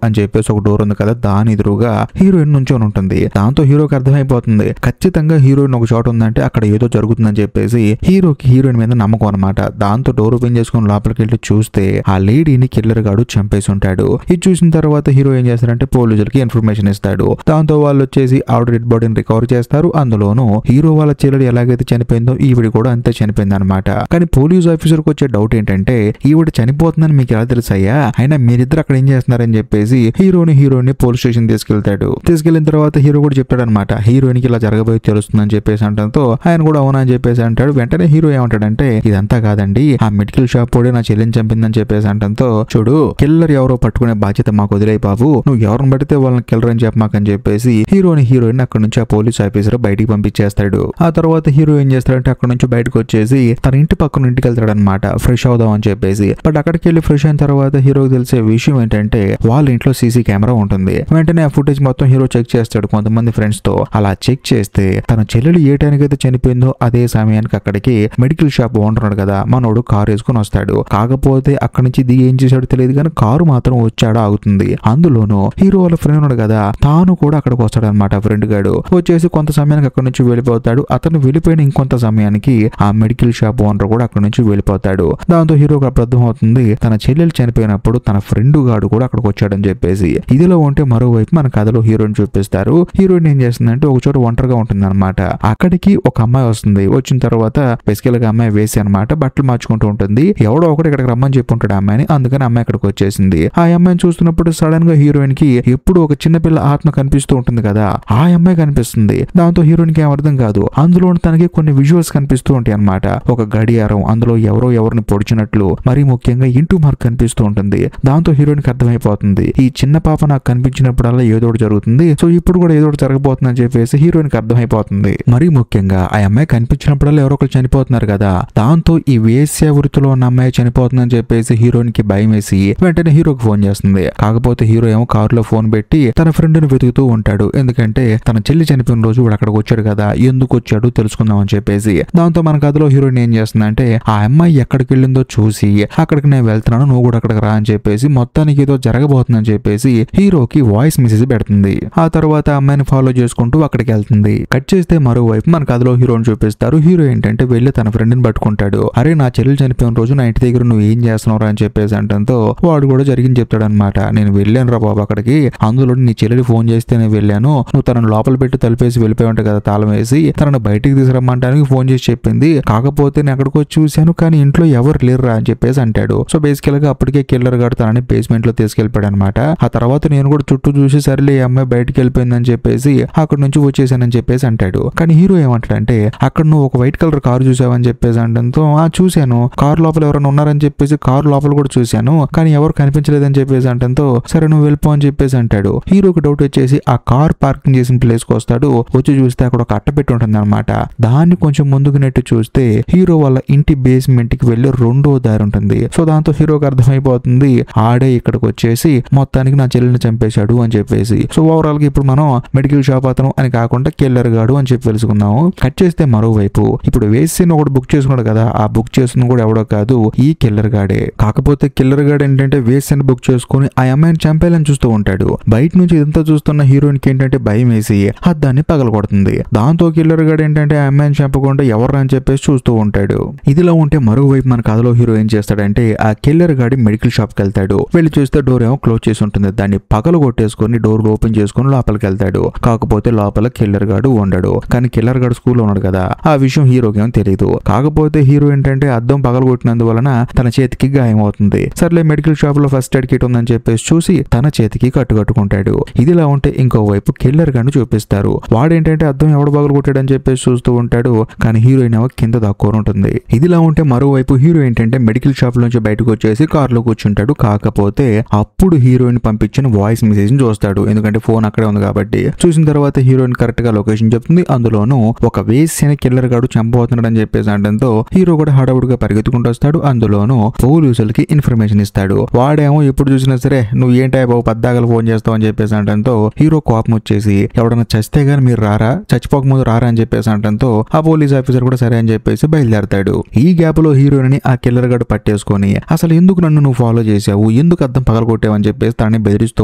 అని చెప్పేసి ఒక డోర్ ఉంది కదా, దాని ఎదురుగా హీరోయిన్ నుంచొని ఉంటుంది. దాంతో హీరోకి అర్థమైపోతుంది ఖచ్చితంగా హీరోయిన్ ఒక చోట ఉందంటే అక్కడ ఏదో జరుగుతుందని చెప్పేసి హీరోకి హీరోయిన్ మీద నమ్మకం అనమాట. దాంతో డోర్ ఓపెన్ చేసుకుని లోపలికి వెళ్ళి చూస్తే ఆ లేడీని కిల్లర్ గాడు చంపేసి ఉంటాడు. ఇది చూసిన తర్వాత హీరో ఏం చేస్తారంటే పోలీసులకి ఇన్ఫర్మేషన్ ఇస్తాడు. దాంతో వాళ్ళు వచ్చేసి ఆవిడ డెడ్ బాడీని రికవర్ చేస్తారు. అందులోనూ హీరో వాళ్ళ చెల్లెలు ఎలాగైతే చనిపోయిందో ఈవిడ కూడా అంతే చనిపోయింది అనమాట. కానీ పోలీస్ ఆఫీసర్ కి వచ్చే డౌట్ ఏంటంటే ఈవిడ చనిపోతుందని మీకు ఎలా తెలుసయ్యా, అయినా మీరిద్దరు అక్కడ ఏం చేస్తున్నారని చెప్పేసి హీరోయిన్ పోలీస్ స్టేషన్ తీసుకెళ్తాడు. తీసుకెళ్లిన తర్వాత హీరో కూడా చెప్తాడు అనమాట హీరోయిన్ కి ఇలా జరగబోయి తెలుస్తుందని చెప్పేసి అంటంతో ఆయన కూడా అవునా అని చెప్పేసి అంటాడు. వెంటనే హీరో ఏమంటాడంటే ఇదంతా కాదండి, ఆ మెడికల్ షాప్ కూడా నా చెల్లిని చంపిందని చెప్పేసి అంటంతో చూడు కిల్లర్ ఎవరో పట్టుకునే బాధ్యత మాకు వదిలే బాబు, నువ్వు ఎవరిని పడితే వాళ్ళని కిల్లర్ అని చెప్పమాకని చెప్పేసి హీరోయిన్ అక్కడ నుంచి ఆ పోలీస్ ఆఫీసర్ బయటికి పంపించేస్తాడు. ఆ తర్వాత హీరో ఏం చేస్తాడంటే అక్కడ నుంచి బయటకు వచ్చేసి తన ఇంటి పక్కన ఇంటికి వెళ్తాడు అనమాట ఫ్రెష్ అవుదాం అని చెప్పేసి. బట్ అక్కడికి వెళ్ళి ఫ్రెష్ అయిన తర్వాత హీరోకి తెలిసే విషయం ఏంటంటే వాళ్ళ ఇంట్లో సీసీ కెమెరా ఉంటుంది. వెంటనే ఆ ఫుటేజ్ మొత్తం హీరో చెక్ చేస్తాడు కొంతమంది ఫ్రెండ్స్ తో. అలా చెక్ చేస్తే తన చెల్లెలు ఏ టైంకైతే చనిపోయిందో అదే సమయానికి అక్కడికి మెడికల్ షాప్ ఓనర్ కదా మనోడు కారు వేసుకుని వస్తాడు. కాకపోతే అక్కడి నుంచి దిగి ఏం చేశాడో తెలియదు కానీ కారు మాత్రం వచ్చాడో ఆగుతుంది. అందులోనూ హీరో వాళ్ళ ఫ్రెండ్ ఉన్నాడు కదా తాను కూడా అక్కడికి వస్తాడు అనమాట. ఫ్రెండ్ గాడు వచ్చేసి కొంత సమయానికి అక్కడి నుంచి వెళ్ళిపోతాడు. అతను వెళ్ళిపోయిన ఇంకొంత సమయానికి ఆ మెడికల్ షాప్ ఓనర్ కూడా అక్కడి నుంచి వెళ్ళిపోతాడు. దాంతో హీరోకి అర్థం అవుతుంది తన చెల్లెలు చనిపోయినప్పుడు తన ఫ్రెండ్ గాడు కూడా అక్కడికి వచ్చాడని చెప్పేసి. ఇదిలో ఉంటే మరోవైపు మన కథలో హీరోయిన్ చూపిస్తారు. హీరోయిన్ ఏం చేస్తుందంటే ఒక చోట ఒంటరిగా ఉంటుంది అనమాట. అక్కడికి ఒక అమ్మాయి వస్తుంది. వచ్చిన తర్వాత బేసికల్ గా అమ్మాయి వేసి అనమాట బట్టలు మార్చుకుంటూ ఉంటుంది. ఎవడో ఒకటి ఇక్కడికి రమ్మని చెప్పి ఉంటాడు అమ్మాయిని. అందుకని అమ్మాయి ఇక్కడికి వచ్చేసింది. ఆ అమ్మాయిని చూస్తున్నప్పుడు సడన్ గా హీరోయిన్ కి ఎప్పుడు ఒక చిన్నపిల్ల ఆత్మ కనిపిస్తూ ఉంటుంది కదా, ఆ అమ్మాయి కనిపిస్తుంది. దాంతో హీరోయిన్ కి ఏం అర్థం కాదు. అందులో తనకి కొన్ని విజువల్స్ కనిపిస్తూ ఉంటాయి అనమాట. ఒక గడియారం, అందులో ఎవరిని పొడిచినట్లు, మరీ ముఖ్యంగా ఇంటూ మార్క్ కనిపిస్తూ ఉంటుంది. దాంతో హీరోయిన్ కి అర్థమైపోతుంది ఈ చిన్న పాప నాకు కనిపించినప్పుడల్లా ఏదో ఒకటి జరుగుతుంది, సో ఇప్పుడు కూడా ఏదో ఒకటి జరగబోతుంది అని చెప్పేసి హీరోయిన్ కి అర్థమైపోతుంది. మరీ ముఖ్యంగా ఆ అమ్మాయి కనిపించినప్పుడల్లా ఎవరో ఒకరు చనిపోతున్నారు కదా, దాంతో ఈ వేశ్య వృత్తిలో ఉన్న అమ్మాయి చనిపోతుందని చెప్పేసి హీరోయిన్ కి భయం వేసి వెంటనే హీరోకి ఫోన్ చేస్తుంది. కాకపోతే హీరో ఏమో కారులో ఫోన్ పెట్టి తన ఫ్రెండ్ ని వెతుకుతూ ఉంటాడు. ఎందుకంటే తన చెల్లి చనిపోయిన రోజు వాడు అక్కడికి వచ్చాడు కదా, ఎందుకు వచ్చాడు తెలుసుకుందాం అని చెప్పేసి. దాంతో మన కథలో హీరోయిన్ ఏం చేస్తుందంటే ఆ అమ్మాయి ఎక్కడికి వెళ్ళిందో చూసి అక్కడికి నేను వెళ్తున్నాను నువ్వు కూడా అక్కడికి రా అని చెప్పేసి మొత్తానికి ఏదో జరగబోతుందని చెప్పేసి హీరోకి వాయిస్ మెసేజ్ పెడుతుంది. ఆ తర్వాత అమ్మాయిని ఫాలో చేసుకుంటూ అక్కడికి వెళ్తుంది. కట్ చేస్తే మరోవైపు మన కథలో హీరోని చూపిస్తారు. హీరో ఏంటంటే వెళ్ళి తన ఫ్రెండ్ ని పట్టుకుంటాడు. అరే నా చెల్లెలు చనిపోయిన రోజు నా ఇంటి దగ్గర నువ్వు ఏం చేస్తున్నావు అని చెప్పేసి అంటంతో వాడు కూడా జరిగింది చెప్తాడు అనమాట. నేను వెళ్ళాను రా బాబు అక్కడికి, అందులో నీ చెల్లెలు ఫోన్ చేస్తే నేను వెళ్ళాను, నువ్వు తనను లోపల పెట్టి తలిపేసి వెళ్ళిపోయి ఉంటావు కదా తాళం వేసి, తనను బయటికి తీసుకురమ్మంటానికి ఫోన్ చేసి చెప్పింది. కాకపోతే నేను అక్కడికి వచ్చి చూశాను కానీ ఇంట్లో ఎవరు లేరురా అని చెప్పేసి అంటాడు. సో బేసికల్ గా అప్పటికే కిల్లర్ గాడు తనని బేస్మెంట్ లో తీసుకెళ్లిపోయాడు అనమాట. ఆ తర్వాత నేను కూడా చుట్టూ చూసి సరేలే ఈ అమ్మాయి బయటికి వెళ్ళిపోయిందని చెప్పేసి అక్కడ నుంచి వచ్చేసానని చెప్పేసి అంటాడు. కానీ హీరో ఏమంటాడంటే అక్కడ నువ్వు ఒక వైట్ కలర్ కారు చూసావని చెప్పేసి అంటంతో చూశాను, కారు లోపల ఎవరైనా ఉన్నారని చెప్పేసి కారు లోపల కూడా చూశాను కానీ ఎవరు కనిపించలేదని చెప్పేసి అంటంతో సరే నువ్వు వెళ్ళిపో అని చెప్పేసి అంటాడు. హీరోకి డౌట్ వచ్చేసి ఆ కార్ పార్కింగ్ చేసిన ప్లేస్ కి వస్తాడు. వచ్చి చూస్తే అక్కడ ఒక అట్ట పెట్టి ఉంటుంది అనమాట. దాన్ని కొంచెం ముందుకు నెట్టి చూస్తే హీరో వాళ్ళ ఇంటి బేస్మెంట్ కి వెళ్లి రెండో దారి ఉంటుంది. సో దాంతో హీరోకి అర్థమైపోతుంది ఆడే ఇక్కడికి వచ్చేసి మొత్తానికి నా చెల్లెల్ని చంపేశాడు అని చెప్పేసి. సో ఓవరాల్ గా ఇప్పుడు మనం మెడికల్ షాప్ అతను అని కాకుండా కిల్లర్ గాడు అని చెప్పి తెలుసుకున్నాము. కట్ చేస్తే మరోవైపు ఇప్పుడు వేసిన ఒకటి బుక్ చేసుకున్నాడు కదా, ఆ బుక్ చేసిన కూడా ఎవడో కాదు ఈ కిల్లర్ గాడే. కాకపోతే కిల్లర్ గాడు ఏంటంటే వేసిన బుక్ చేసుకుని ఆ అమ్మాయిని చంపేయాలని చూస్తూ ఉంటాడు. బయట నుంచి ఇదంతా చూస్తున్న హీరోయిన్ కి ఏంటంటే భయం వేసి అద్దాన్ని పగలగొడుతుంది. దాంతో కిల్లర్ గాడు ఏంటంటే ఆ అమ్మాయిని చంపకుండా ఎవరు అని చెప్పేసి చూస్తూ ఉంటాడు. ఇదిలో ఉంటే మరోవైపు మన కథలో హీరో ఏం చేస్తాడంటే ఆ కిల్లర్ గాడి మెడికల్ షాప్ కి వెళ్తాడు. వెళ్ళి చూస్తే డోర్ ఏమో క్లోజ్ చేసి ఉంటుంది. దాన్ని పగలు కొట్టేసుకుని డోర్ ఓపెన్ చేసుకుని లోపలికి వెళ్తాడు. కాకపోతే లోపల కిల్లర్ గాడు ఉండడు. కానీ కిల్లర్ గాడు స్కూల్లో ఉన్నాడు కదా, ఆ విషయం హీరోకి ఏమో తెలియదు. కాకపోతే హీరో ఏంటంటే అద్దం పగలు కొట్టినందువలన తన చేతికి గాయం అవుతుంది. సర్లే మెడికల్ షాప్ లో ఫస్ట్ ఎయిడ్ కిట్ ఉందని చెప్పేసి చూసి తన చేతికి కట్టుకుంటాడు. ఇదిలా ఉంటే ఇంకోవైపు కిల్లర్ గాని చూపిస్తారు. వాడేంటంటే అద్దం ఎవడు పగలు కొట్టాడని చెప్పేసి చూస్తూ ఉంటాడు. కానీ హీరోయిన్ ఏమో కింద దాక్కోని ఉంటుంది. ఇదిలా ఉంటే మరోవైపు హీరో ఏంటంటే మెడికల్ షాప్ నుంచి బయటకు వచ్చేసి కార్ లో కూర్చుంటాడు. కాకపోతే అప్పుడు హీరోయిన్ పంపించిన వాయిస్ మెసేజ్ చూస్తాడు. ఎందుకంటే ఫోన్ అక్కడే ఉంది కాబట్టి. చూసిన తర్వాత హీరోయిన్ కరెక్ట్ గా లొకేషన్ చెప్తుంది. అందులోనూ ఒక వేసిన కిల్లర్ గాడు చంపబోతున్నాడు అని చెప్పేసి అనడంతో హీరో కూడా హడావుడిగా పరిగెత్తుకుంటూ వస్తాడు. అందులోనూ పోలీసులకి ఇన్ఫర్మేషన్ ఇస్తాడు. వాడేమో ఎప్పుడు చూసినా సరే నువ్వు ఏంటో బాబు పద్దాగలు ఫోన్ చేస్తావు అని చెప్పేసి అనడంతో హీరో కోపం వచ్చేసి ఎవడన్నా చస్తే గానీ మీరు రారా, చచ్చిపోకముందు రారా అని చెప్పేసి అనడంతో ఆ పోలీస్ ఆఫీసర్ కూడా సరే అని చెప్పేసి బయలుదేరతాడు. ఈ గ్యాప్ లో హీరోయిన్ ని ఆ కిల్లర్ గాడు పట్టేసుకొని అసలు ఎందుకు నన్ను నువ్వు ఫాలో చేసావు, ఎందుకు అద్దం పగలగొట్టావు అని చెప్పేసి తనని బెదిరిస్తూ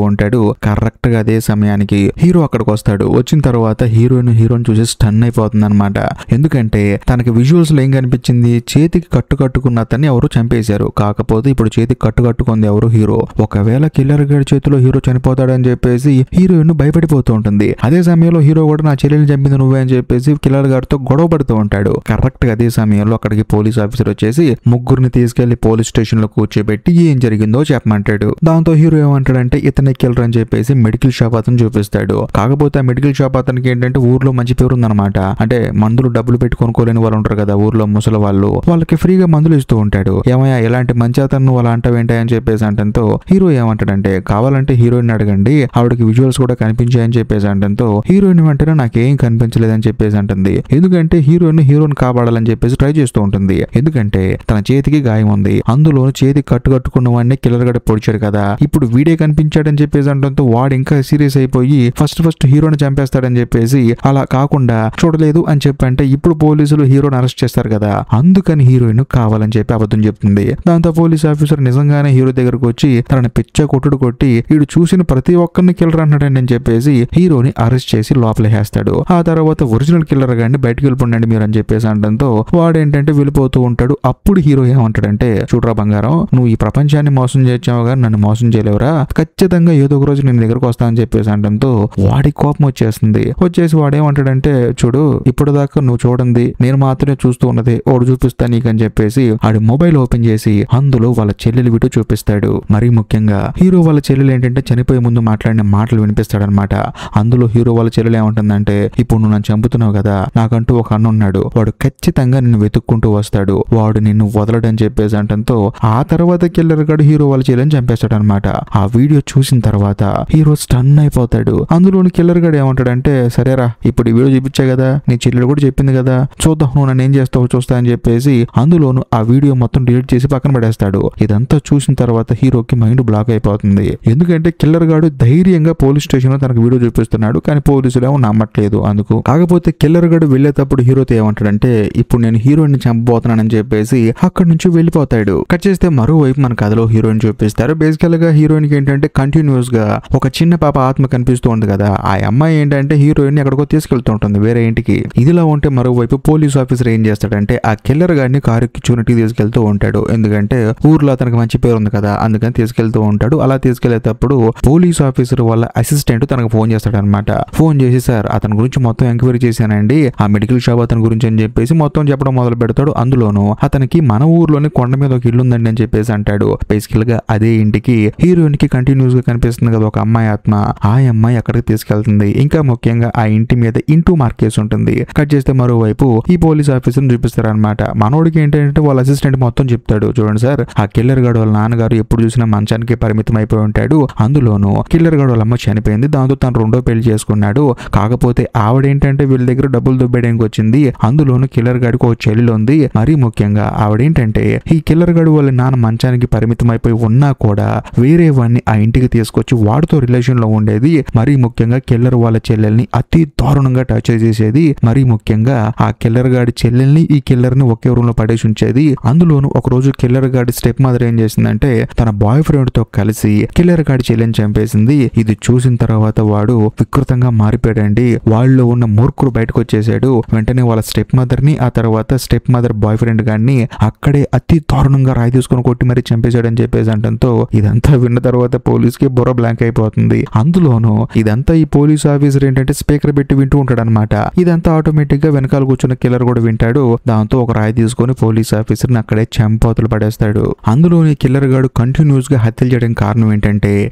ఉంటాడు. కరెక్ట్ గా అదే సమయానికి హీరో అక్కడికి వస్తాడు. వచ్చిన తర్వాత హీరోని చూసి స్టన్ అయిపోతుంది అనమాట. ఎందుకంటే తనకి విజువల్స్ లో ఏం కనిపించింది, చేతికి కట్టుకున్న అతన్ని ఎవరు చంపేశారు. కాకపోతే ఇప్పుడు చేతికి కట్టుకుంది ఎవరు, హీరో. ఒకవేళ కిల్లర్ గారి చేతిలో హీరో చనిపోతాడని చెప్పేసి హీరోయిన్ భయపడిపోతూ ఉంటుంది. అదే సమయంలో హీరో కూడా నా చెల్లెలు చంపింది నువ్వే అని చెప్పేసి కిల్లర్ గారితో గొడవ పడుతూ ఉంటాడు. కరెక్ట్ గా అదే సమయంలో అక్కడికి పోలీస్ ఆఫీసర్ వచ్చేసి ముగ్గురిని తీసుకెళ్లి పోలీస్ స్టేషన్ లో కూర్చోబెట్టి ఏం జరిగిందో చెప్పమంటాడు. దాంతో హీరో ఏమంటాడంటే ఇతనే కిల్లర్ అని చెప్పేసి మెడికల్ షాప్ అతను చూపిస్తాడు. కాకపోతే ఆ మెడికల్ షాప్ అతనికి ఏంటంటే ఊర్లో మంచి పేరు ఉందన్నమాట. అంటే మందులు డబ్బులు పెట్టి కొనుక్కోలేని వాళ్ళు ఉంటారు కదా ఊర్లో ముసలి వాళ్ళు, వాళ్ళకి ఫ్రీగా మందులు ఇస్తూ ఉంటాడు. ఏమయ్యా ఇలాంటి మంచి అతను అలా అంటావేంటి అని చెప్పేసి అంటంతో హీరో ఏమంటాడంటే కావాలంటే హీరోయిన్ అడగండి, ఆవిడకి విజువల్స్ కూడా కనిపించాయని చెప్పేసి అంటంతో హీరోయిన్ వెంటనే నాకేం కనిపించలేదని చెప్పేసి అంటుంది. ఎందుకంటే హీరోయిన్ కాపాడాలని చెప్పేసి ట్రై చేస్తూ ఉంటుంది. ఎందుకంటే తన చేతికి గాయం ఉంది, అందులో చేతికి కట్టుకున్న వాడిని కిల్లర్ గడ పొడిచాడు కదా, ఇప్పుడు వీడే కనిపించాడని చెప్పేసి అంటంతో వాడు ఇంకా సీరియస్ అయిపోయి ఫస్ట్ హీరోని చంపేస్తాడని చెప్పేసి అలా కాకుండా చూడలేదు అని చెప్పంటే ఇప్పుడు పోలీసులు హీరోని అరెస్ట్ చేస్తారు కదా, అందుకని హీరోయిన్ కావాలని చెప్పి అబద్ధం చెప్తుంది. దాంతో పోలీస్ ఆఫీసర్ నిజంగానే హీరో దగ్గరకు వచ్చి తనని పిచ్చ కొట్టి వీడు చూసిన ప్రతి ఒక్కరిని కిల్లర్ అన్నాడండి అని చెప్పేసి హీరోని అరెస్ట్ చేసి లోపలేస్తాడు. ఆ తర్వాత ఒరిజినల్ కిల్లర్ గాని బయటకు వెళ్ళిపోండి మీరు అని చెప్పేసి అంటంతో వాడేంటంటే వెళ్ళిపోతూ ఉంటాడు. అప్పుడు హీరో ఏమంటాడంటే చూడరా బంగారం, నువ్వు ఈ ప్రపంచాన్ని మోసం చేసావు కానీ నన్ను మోసం చేయలేవురా, ఖచ్చితంగా ఏదో ఒక రోజు నేను దగ్గరకు వస్తా అని చెప్పేసి అంటంతో వాడి కోపం వచ్చేసి వాడేమంటాడంటే చూడు ఇప్పుడు దాకా నువ్వు చూడండి నేను మాత్రమే చూస్తూ ఉన్నది, వాడు చూపిస్తా నీకని చెప్పేసి ఆడి మొబైల్ ఓపెన్ చేసి అందులో వాళ్ళ చెల్లెలు వీడియో చూపిస్తాడు. మరీ ముఖ్యంగా హీరో వాళ్ళ చెల్లెలు ఏంటంటే చనిపోయే ముందు మాట్లాడిన మాటలు వినిపిస్తాడనమాట. అందులో హీరో వాళ్ళ చెల్లెలు ఏమంటుందంటే ఇప్పుడు నువ్వు నన్ను చంపుతున్నావు కదా, నాకంటూ ఒక అన్న ఉన్నాడు, వాడు ఖచ్చితంగా నిన్ను వెతుక్కుంటూ వస్తాడు, వాడు నిన్ను వదలడని చెప్పేసి అంటంతో ఆ తర్వాత కిల్లర్ గాడు హీరో వాళ్ళ చెల్లెని చంపేస్తాడు అనమాట. ఆ వీడియో చూసిన తర్వాత హీరో స్టన్ అయిపోతాడు. అందులోని కిల్లర్ గాడు ఏమంటాడంటే సరేరా ఇప్పుడు ఈ వీడియో చూపించా కదా, నీ చెల్లెలు కూడా చెప్పింది కదా, చూద్దాం నువ్వు నన్ను ఏం చేస్తావు చూస్తా అని చెప్పేసి అందులోను ఆ వీడియో మొత్తం డిలీట్ చేసి పక్కన పడేస్తాడు. ఇదంతా చూసిన తర్వాత హీరోకి మైండ్ బ్లాక్ అయిపోతుంది. ఎందుకంటే కిల్లర్ గాడు ధైర్యంగా పోలీస్ స్టేషన్ లో తనకు వీడియో చూపిస్తున్నాడు, కానీ పోలీసులు ఏమో నమ్మట్లేదు అందుకు. కాకపోతే కిల్లర్ గాడు వెళ్లేటప్పుడు హీరోతో ఏమంటాడంటే ఇప్పుడు నేను హీరోయిన్ చంపబోతున్నానని చెప్పేసి అక్కడి నుంచి వెళ్ళిపోతాడు. కట్ చేస్తే మరోవైపు మన కథలో హీరోయిన్ చూపిస్తారు. బేసికల్ గా హీరోయిన్ కి ఏంటంటే కంటిన్యూస్ గా ఒక చిన్న పాప ఆత్మ కనిపిస్తూ ఉంది కదా, ఆ అమ్మాయి ఏంటంటే హీరోయిన్ ఎక్కడికో తీసుకెళ్తూ ఉంటుంది వేరే ఇంటికి. ఇదిలా ఉంటే మరోవైపు పోలీస్ ఆఫీసర్ ఏం చేస్తాడంటే ఆ కిల్లర్ గాడిని కారు ఎక్కించుకుని తీసుకెళ్తూ ఉంటాడు. ఎందుకంటే ఊర్లో అతనికి మంచి పేరు ఉంది కదా, అందుకని తీసుకెళ్తూ ఉంటాడు. అలా తీసుకెళ్లేటప్పుడు పోలీస్ ఆఫీసర్ వాళ్ళ అసిస్టెంట్ తనకు ఫోన్ చేస్తాడు అనమాట. ఫోన్ చేసి సార్ అతని గురించి మొత్తం ఎంక్వైరీ చేశానండి, ఆ మెడికల్ షాప్ అతని గురించి అని చెప్పేసి మొత్తం చెప్పడం మొదలు పెడతాడు. అందులోనూ అతనికి మన ఊర్లోని కొండ మీద ఒక ఇల్లు ఉందండి అని చెప్పేసి అంటాడు. బేసికల్ గా అదే ఇంటికి హీరోయిన్ కి కంటిన్యూస్ గా కనిపిస్తుంది కదా ఒక అమ్మాయి ఆత్మ, ఆ అమ్మాయి అక్కడికి తీసుకెళ్తుంది. ఇంకా ముఖ్యంగా ఆ ఇంటి మీద ఇంటూ మార్కేసి ఉంటుంది. కట్ చేస్తే మరోవైపు ఈ పోలీస్ ఆఫీసర్ చూపిస్తారు అనమాట. మనోడికి ఏంటంటే వాళ్ళ అసిస్టెంట్ మొత్తం చెప్తాడు, చూడండి సార్ ఆ కిల్లర్ గాడు వాళ్ళ నాన్నగారు ఎప్పుడు చూసినా మంచానికి పరిమితం అయిపోయి ఉంటాడు, అందులోనూ కిల్లర్ గాడు వాళ్ళ అమ్మ చనిపోయింది, దాంతో తను రెండో పెళ్లి చేసుకున్నాడు, కాకపోతే ఆవిడేంటంటే వీళ్ళ దగ్గర డబ్బులు దుబ్బేయడానికి వచ్చింది, అందులోనూ కిల్లర్ గాడికి ఒక చెల్లెలు ఉంది. మరీ ముఖ్యంగా ఆవిడేంటంటే ఈ కిల్లర్ గాడు వాళ్ళ నాన్న మంచానికి పరిమితం అయిపోయి ఉన్నా కూడా వేరే వాడిని ఆ ఇంటికి తీసుకొచ్చి వాడితో రిలేషన్ లో ఉండేది. మరీ ముఖ్యంగా కిల్లర్ వాళ్ళ చెల్లెల్ని అతి దారుణంగా టచ్ చేసేది. మరీ ముఖ్యంగా ఆ కిల్లర్ గాడి చెల్లెల్ని ఈ కిల్లర్ ని ఒకే రూమ్ లో పడేసి ఉంచేది. అందులోనూ ఒక రోజు కిల్లర్ గాడి స్టెప్ మదర్ ఏం చేసిందంటే తన బాయ్ ఫ్రెండ్ తో కలిసి కిల్లర్ గాడి చెల్లెని చంపేసింది. ఇది చూసిన తర్వాత వాడు వికృతంగా మారిపోయాడండి. వాళ్ళలో ఉన్న మూర్ఖుడు బయటకు వచ్చేసాడు. వెంటనే వాళ్ళ స్టెప్ మదర్ ని ఆ తర్వాత స్టెప్ మదర్ బాయ్ ఫ్రెండ్ గాడిని అక్కడే అతి దారుణంగా రాయి తీసుకుని కొట్టి మరీ చంపేశాడని చెప్పేసి అంటంతో ఇదంతా విన్న తర్వాత పోలీస్ కి బుర్ర బ్లాంక్ అయిపోతుంది. అందులోనూ ఇదంతా ఈ పోలీస్ ఆఫీసర్ ఏంటంటే స్పీకర్ పెట్టి వింటూ ఉంటాడు అనమాట. ఇదంతా ఆటోమేటిక్ గా వెనకాల కూర్చున్న కిల్లర్ కూడా వింటాడు. దాంతో ఒక రాయి తీసుకొని పోలీస్ ఆఫీసర్ ని అక్కడే చంపవతలు పడేస్తాడు. అందులోని కిల్లర్ గాడు కంటిన్యూస్ గా హత్యలు చేయడానికి కారణం ఏంటంటే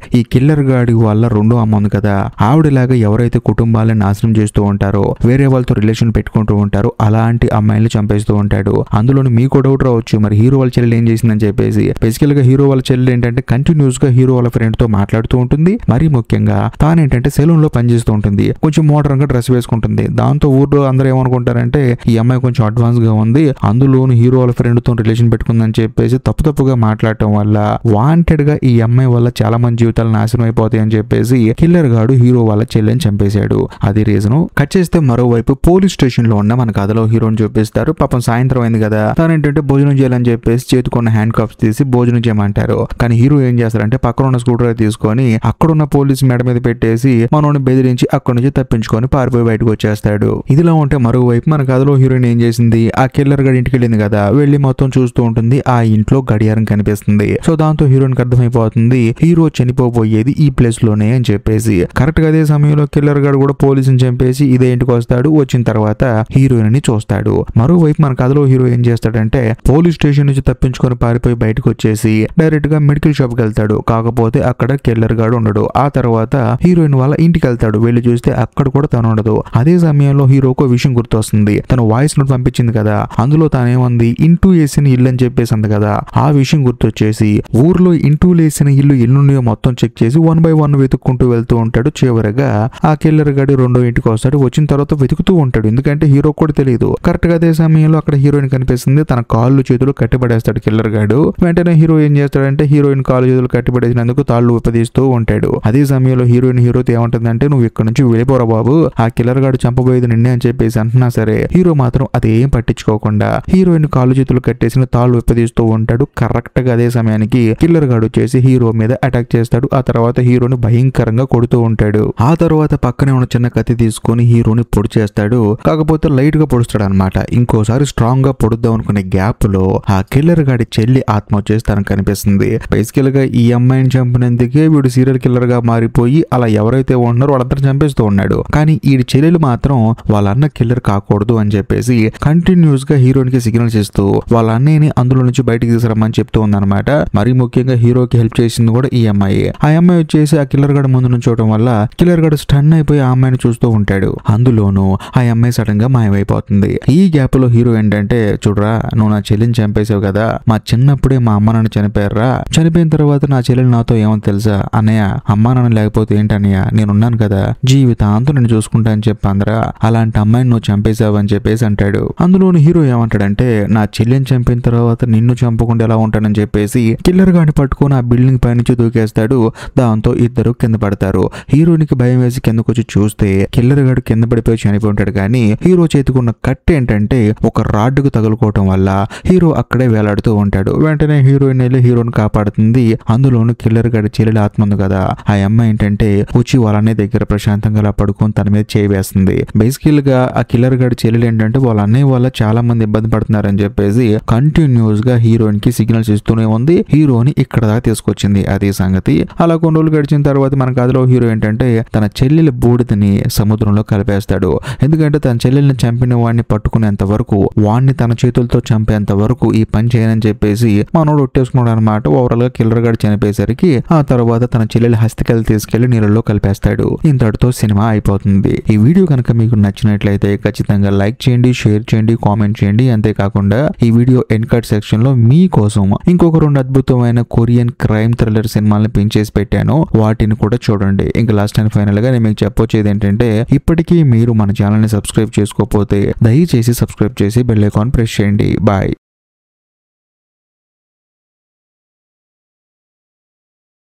ఈ కిల్లర్ గాడి వల్ల రెండో అమ్మ ఉంది కదా, ఆవిడలాగా ఎవరైతే కుటుంబాలను నాశనం చేస్తూ ఉంటారో వేరే వాళ్ళతో రిలేషన్ పెట్టుకుంటూ ఉంటారో అలాంటి అమ్మాయిల్ని చంపేస్తూ ఉంటాడు. అందులోని మీకు డౌట్ రావచ్చు మరి హీరో వాళ్ళ చెల్లెలు ఏం చేసిందని చెప్పేసి. బేసికల్ గా హీరో వాళ్ళ చెల్లెలు ఏంటంటే కంటిన్యూస్ గా హీరో వాళ్ళ ఫ్రెండ్ తో మాట్లాడుతూ ఉంటుంది. మరీ ముఖ్యంగా తానేంటంటే సెలూన్ లో పనిచేస్తూ ఉంటుంది. కొంచెం మోడర్న్ గా డ్రెస్ వేసుకుంటుంది. దాంతో ఊర్లో అందరూ ఏమనుకుంటారంటే ఈ అమ్మాయి కొంచెం అడ్వాన్స్ గా ఉంది, అందులోను హీరో వాళ్ళ ఫ్రెండ్ తో రిలేషన్ పెట్టుకుందని చెప్పేసి తప్పుగా మాట్లాడటం వల్ల వాంటెడ్ గా ఈ అమ్మాయి వల్ల చాలా మంది జీవితాలు నాశనం అయిపోతాయి అని చెప్పేసి కిల్లర్ గాడు హీరో వాళ్ళ చెల్లెని చంపేశాడు. అది రీజను. కట్ చేస్తే మరోవైపు పోలీస్ స్టేషన్ లో ఉన్న మన కథలో హీరోని చూపిస్తారు. పాపం సాయంత్రం అయింది కదా, తానేంటంటే భోజనం చేయాలని చెప్పేసి చెప్పేసి చేతుకున్న హ్యాండ్ కప్స్ తీసి భోజనం చేయమంటారు. కానీ హీరో ఏం చేస్తారంటే పక్కన ఉన్న స్కూటర్ తీసుకొని అక్కడున్న పోలీస్ మెడ మీద పెట్టేసి మనోని బెదిరించి అక్కడి నుంచి తప్పించుకొని పారిపోయి బయటకు వచ్చేస్తాడు. ఇదిలా ఉంటే మరోవైపు మన కథలో హీరోయిన్ ఏం చేసింది, ఆ కిల్లర్ గడి ఇంటికి వెళ్ళింది కదా, వెళ్లి మొత్తం చూస్తూ ఉంటుంది. ఆ ఇంట్లో గడియారం కనిపిస్తుంది. సో దాంతో హీరోయిన్ కి అర్థమైపోతుంది హీరో చనిపోబోయేది ఈ ప్లేస్ లోనే అని చెప్పేసి. కరెక్ట్ గా అదే సమయంలో కిల్లర్ గడు కూడా పోలీసుని చంపేసి ఇదే ఇంటికి వస్తాడు. వచ్చిన తర్వాత హీరోయిన్ ని చూస్తాడు. మరోవైపు మన కథలో హీరో ఏం చేస్తాడంటే పోలీస్ స్టేషన్ నుంచి తప్పించుకొని పారిపోయి బయటకు వచ్చేసి డైరెక్ట్ గా మెడికల్ షాప్ కి వెళ్తాడు. కాకపోతే అక్కడ కిల్లర్ గాడు ఉండడు. ఆ తర్వాత హీరోయిన్ వాళ్ళ ఇంటికి వెళ్తాడు. వెళ్ళి చూస్తే అక్కడ కూడా తను ఉండదు. అదే సమయంలో హీరోకు విషయం గుర్తొస్తుంది. తను వాయిస్ నోట్ పంపించింది కదా, అందులో తానేముంది ఇంటూ వేసిన ఇల్లు అని చెప్పేసి అంది కదా. ఆ విషయం గుర్తొచ్చేసి ఊర్లో ఇంటూ లేసిన ఇల్లు ఎన్నున్నాయో మొత్తం చెక్ చేసి 1 by 1 వెతుక్కుంటూ వెళ్తూ ఉంటాడు. చివరగా ఆ కిల్లర్ గాడి రెండో ఇంటికి వస్తాడు. వచ్చిన తర్వాత వెతుకుతూ ఉంటాడు. ఎందుకంటే హీరో కూడా తెలియదు. కరెక్ట్ గా అదే సమయంలో అక్కడ హీరోయిన్ కనిపిస్తుంది. తన కాళ్ళు చేతులు కట్టిపడేస్తాడు కిల్లర్ గాడు. వెంటనే హీరో ఏం చేస్తాడంటే హీరోయిన్ కాళ్ళు చేతులు కట్టిపడేసినందుకు తాళ్ళు విప్పదీస్తూ ఉంటాడు. అదే సమయంలో హీరోతో ఏమంటుందంటే నువ్వు ఇక్కడ నుంచి వెళ్ళిపోరా బాబు, ఆ కిల్లర్ గాడు చంపబోయేది నిన్నే అని చెప్పేసి అంటున్నా సరే హీరో మాత్రం అదేం పట్టించుకోకుండా హీరోయిన్ కాళ్ళు చేతులు కట్టేసిన తాళ్ళు విప్పదీస్తూ ఉంటాడు. కరెక్ట్ గా అదే సమయానికి కిల్లర్ గాడు వచ్చేసి హీరో మీద అటాక్ చేస్తాడు. ఆ తర్వాత హీరోని భయంకరంగా కొడుతూ ఉంటాడు. ఆ తర్వాత పక్కనే ఉన్న చిన్న కత్తి తీసుకొని హీరోని పొడి చేస్తాడు. కాకపోతే లైట్ గా పొడుస్తాడు అనమాట. ఇంకోసారి స్ట్రాంగ్ గా పొడుద్దాం అనుకునే గ్యాప్ లో ఆ కిల్లర్ గాడి చెల్లి ఆత్మ వచ్చేసి తనకు కనిపిస్తుంది. బేసికల్ గా ఈ అమ్మాయిని చంపినందుకే వీడు సీరియల్ కిల్లర్ గా మారిపోయి అలా ఎవరైతే ఉన్నారో వాళ్ళందరూ చంపేస్తూ ఉన్నాడు. కానీ ఈ చెల్లెలు మాత్రం వాళ్ళ అన్న కిల్లర్ కాకూడదు అని చెప్పేసి కంటిన్యూస్ గా హీరోయిన్ కి సిగ్నల్స్ ఇస్తూ వాళ్ళ అన్నయ్యని అందులో నుంచి బయటికి తీసుకురమ్మని చెప్తూ ఉందన్నమాట. మరి ముఖ్యంగా హీరోకి హెల్ప్ చేసింది కూడా ఈ అమ్మాయి. ఆ అమ్మాయి వచ్చేసి ఆ కిల్లర్ గడ ముందు నుంచోవడం వల్ల కిల్లర్ గడ స్టన్ అయిపోయి ఆ అమ్మాయిని చూస్తూ ఉంటాడు. అందులోనూ ఆ అమ్మాయి సడన్ గా మాయమైపోతుంది. ఈ గ్యాప్ లో హీరో ఏంటంటే చూడరా నువ్వు నా చెల్లిని చంపేసావు కదా, మా చిన్నప్పుడే మా అమ్మ నాన్న చనిపోయారా, చనిపోయిన తర్వాత నా చెల్లెలు నాతో ఏమో తెలుసా అన్నయ్య, అమ్మా నాన్న లేకపోతే ఏంటన్నయ్య, నేనున్నాను కదా జీవితాంతం నేను చూసుకుంటా అని చెప్పాందరా, అలాంటి అమ్మాయిని నువ్వు చంపేశావు అని చెప్పేసి అంటాడు. అందులోని హీరో ఏమంటాడంటే నా చెల్లిని చంపిన తర్వాత నిన్ను చంపకుండా ఎలా ఉంటానని చెప్పేసి కిల్లర్ గాని పట్టుకొని ఆ బిల్డింగ్ పైనుంచి దూకేస్తాడు. దాంతో ఇద్దరు కింద పడతారు. హీరోనికి భయం వేసి కిందకు వచ్చి చూస్తే కిల్లర్ గాడు కింద పడిపోయి చనిపోయి ఉంటాడు. కానీ హీరో చేతికున్న కట్ ఏంటంటే ఒక రాడ్డుకు తగులుకోవటం వల్ల హీరో అక్కడే వేలాడుతూ ఉంటాడు. వెంటనే హీరోయిన్ వెళ్ళి హీరోని కాపాడుతుంది. అందులోను కిల్లర్ గాడి చెల్లెలి ఆత్మ ఉంది కదా, ఆ అమ్మాయి ఏంటంటే వచ్చి వాళ్ళనే దగ్గర ప్రశాంతంగా అలా పడుకొని తన మీద చేయి వేస్తుంది. బేసికల్ గా ఆ కిల్లర్ గాడి చెల్లెలు ఏంటంటే వాళ్ళ అన్నయ్య వల్ల చాలా మంది ఇబ్బంది పడుతున్నారని చెప్పేసి కంటిన్యూస్ గా హీరోయిన్ కి సిగ్నల్స్ ఇస్తూనే ఉంది. హీరోని ఇక్కడ దాకా తీసుకొచ్చింది. అదే సంగతి. అలా కొన్ని రోజులు గడిచిన తర్వాత మన కథలో హీరో ఏంటంటే తన చెల్లెలి బూడిదని సముద్రంలో కలిపేస్తాడు. ఎందుకంటే తన చెల్లెల్ని చంపిన వాడిని పట్టుకునేంత వరకు, వాడిని తన చేతులతో చంపేంత వరకు ఈ పని చేయనని చెప్పేసి మనోడు ఒట్టేసుకున్నాడు అనమాట. ఓవరాల్ గా కిల్లర్ గాడు చనిపోయేసరికి ఆ తర్వాత తన చెల్లెలి హస్తికలు తీసుకెళ్లి నీళ్ళలో కలిపేస్తాడు. ఇంతటితో సినిమా అయిపోతుంది. ఈ వీడియో కనుక మీకు నచ్చినట్లయితే ఖచ్చితంగా లైక్ చేయండి, షేర్ చేయండి, కామెంట్ చేయండి. అంతేకాకుండా ఈ వీడియో ఎండ్ కార్డ్ సెక్షన్ లో మీకోసం ఇంకొక 2 అద్భుతమైన కొరియన్ క్రైమ్ థ్రిల్లర్ సినిమాలను పెంచేసి పెట్టాను. వాటిని కూడా చూడండి. ఇంకా లాస్ట్ అండ్ ఫైనల్ గా నేను మీకు చెప్పొచ్చేది ఏంటంటే ఇప్పటికీ మీరు మన ఛానల్ ని సబ్స్క్రైబ్ చేసుకోకపోతే దయచేసి సబ్స్క్రైబ్ చేసి బెల్ ఐకాన్ ప్రెస్ చేయండి. బాయ్.